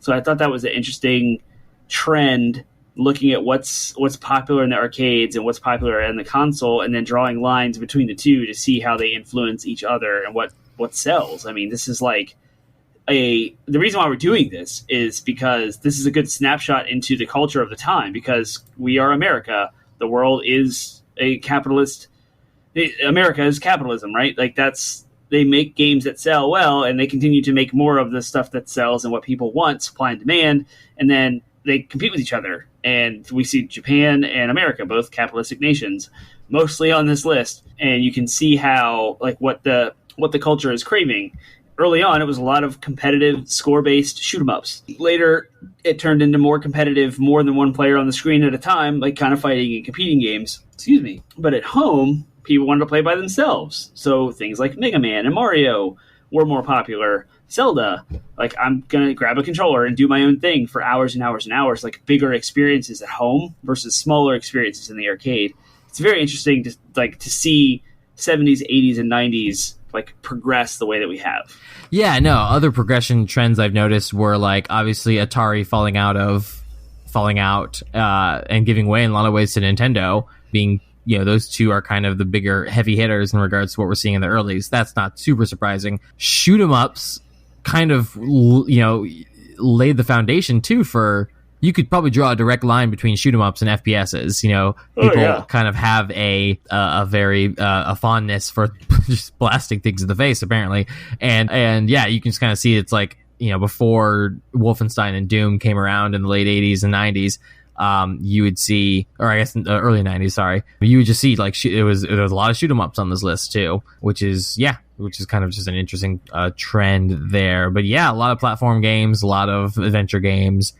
So I thought that was an interesting trend, looking at what's popular in the arcades and what's popular in the console, and then drawing lines between the two to see how they influence each other and what sells. I mean, this is like the reason why we're doing this is because this is a good snapshot into the culture of the time, because we are America. The world is a capitalist. America is capitalism, right? Like they make games that sell well, and they continue to make more of the stuff that sells and what people want, supply and demand, and then they compete with each other. And we see Japan and America, both capitalistic nations, mostly on this list. And you can see how, like, what the culture is craving. Early on, it was a lot of competitive score-based shoot-'em-ups. Later, it turned into more competitive, more than one player on the screen at a time, like kind of fighting and competing games. Excuse me. But at home, people wanted to play by themselves. So things like Mega Man and Mario were more popular. Zelda, like, I'm going to grab a controller and do my own thing for hours and hours and hours, like bigger experiences at home versus smaller experiences in the arcade. It's very interesting to see 70s, 80s, and 90s like progress the way that we have. Yeah, no, other progression trends I've noticed were like obviously Atari falling out and giving way in a lot of ways to Nintendo, being, those two are kind of the bigger heavy hitters in regards to what we're seeing in the earlies. That's not super surprising. Shoot 'em ups kind of, laid the foundation too for, you could probably draw a direct line between shoot 'em ups and FPSs. People kind of have a very fondness for just blasting things in the face, apparently. And yeah, you can just kind of see it's like, before Wolfenstein and Doom came around in the late 80s and 90s, you would see, or I guess in the early 90s, sorry, you would just see like there was a lot of shoot 'em ups on this list too, which is kind of just an interesting trend there. But yeah, a lot of platform games, a lot of adventure games,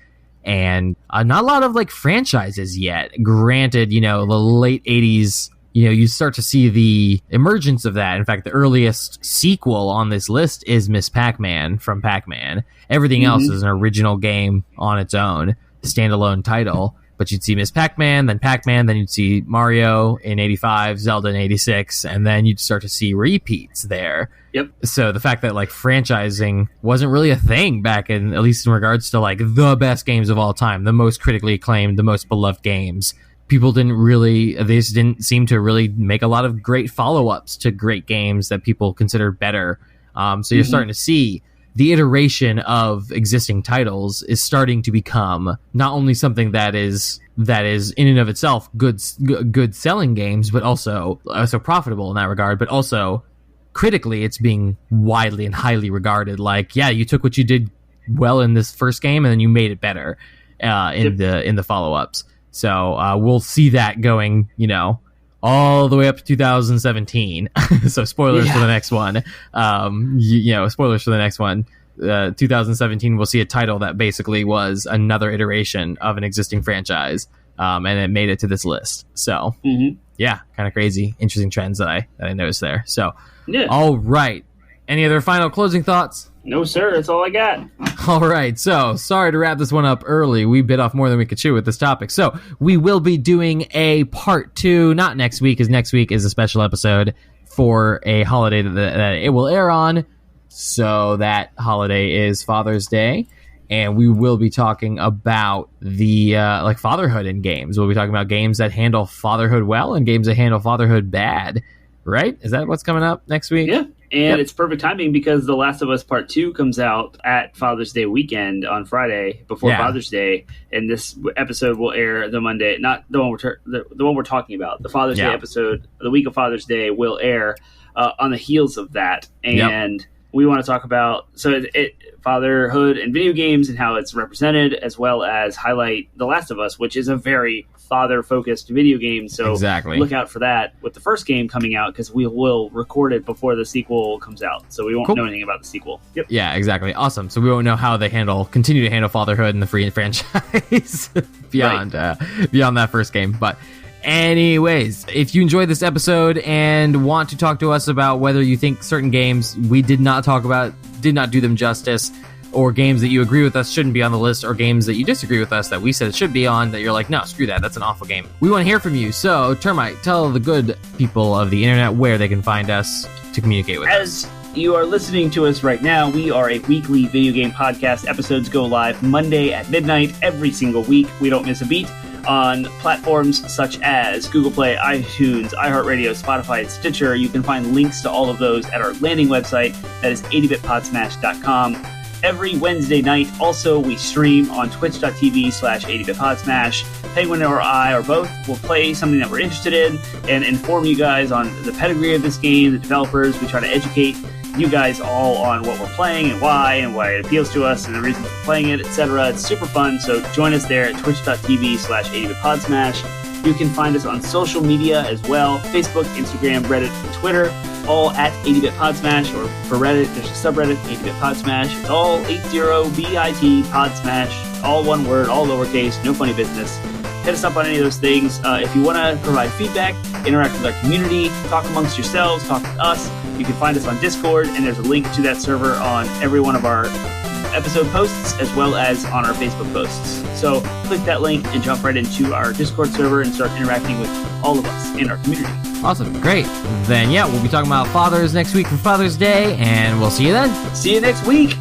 and not a lot of like franchises yet. Granted, the late 80s, you start to see the emergence of that. In fact, the earliest sequel on this list is Miss Pac-Man from Pac-Man. Everything else is an original game on its own, standalone title. But you'd see Miss Pac-Man, then you'd see Mario in 85, Zelda in 86, and then you'd start to see repeats there. Yep. So the fact that like franchising wasn't really a thing back in, at least in regards to like the best games of all time, the most critically acclaimed, the most beloved games, they just didn't seem to really make a lot of great follow-ups to great games that people considered better. So you're starting to see the iteration of existing titles is starting to become not only something that is in and of itself good selling games, but also profitable in that regard, but also critically it's being widely and highly regarded. Like, yeah, you took what you did well in this first game and then you made it better in the follow-ups. So we'll see that going, all the way up to 2017. So spoilers for the next one. Spoilers for the next one. 2017, we'll see a title that basically was another iteration of an existing franchise, and it made it to this list. So, yeah, kind of crazy, interesting trends that I noticed there. So, all right. Any other final closing thoughts? No, sir. That's all I got. All right, so sorry to wrap this one up early. We bit off more than we could chew with this topic. So we will be doing a part 2, not next week, because next week is a special episode for a holiday that it will air on. So that holiday is Father's Day. And we will be talking about the like fatherhood in games. We'll be talking about games that handle fatherhood well and games that handle fatherhood bad. Right? Is that what's coming up next week? Yeah. And It's perfect timing because The Last of Us Part 2 comes out at Father's Day weekend on Friday before Father's Day. And this episode will air the Monday, not the one the one we're talking about. The Father's Day episode, the week of Father's Day, will air on the heels of that. And we want to talk about fatherhood and video games and how it's represented, as well as highlight The Last of Us, which is a very father-focused video game. So look out for that with the first game coming out, because we will record it before the sequel comes out. So we won't know anything about the sequel. Yep. Yeah, exactly. Awesome. So we won't know how they continue to handle fatherhood in the free franchise beyond that first game. But anyways, if you enjoyed this episode and want to talk to us about whether you think certain games we did not do them justice, or games that you agree with us shouldn't be on the list, or games that you disagree with us that we said it should be on, that you're like, no, screw that, that's an awful game. We want to hear from you. So, Termite, tell the good people of the internet where they can find us to communicate with us. As you are listening to us right now, we are a weekly video game podcast. Episodes go live Monday at midnight every single week. We don't miss a beat. On platforms such as Google Play, iTunes, iHeartRadio, Spotify, and Stitcher. You can find links to all of those at our landing website. That is 80bitpodsmash.com. Every Wednesday night, also, we stream on twitch.tv/80bitpodsmash. Penguin or I, or both, will play something that we're interested in and inform you guys on the pedigree of this game, the developers. We try to educate you guys all on what we're playing and why it appeals to us and the reasons for playing it, etc. It's super fun, so join us there at twitch.tv/80bitpodsmash. You can find us on social media as well: Facebook, Instagram, Reddit, and Twitter, all at 80bitpodsmash, or for Reddit, there's a subreddit, 80bitpodsmash. It's all 80bit podsmash, all one word, all lowercase, no funny business. Hit us up on any of those things. If you want to provide feedback, interact with our community, talk amongst yourselves, talk with us, you can find us on Discord, and there's a link to that server on every one of our episode posts, as well as on our Facebook posts. So click that link and jump right into our Discord server and start interacting with all of us in our community. Awesome. Great. Then, we'll be talking about fathers next week for Father's Day, and we'll see you then. See you next week.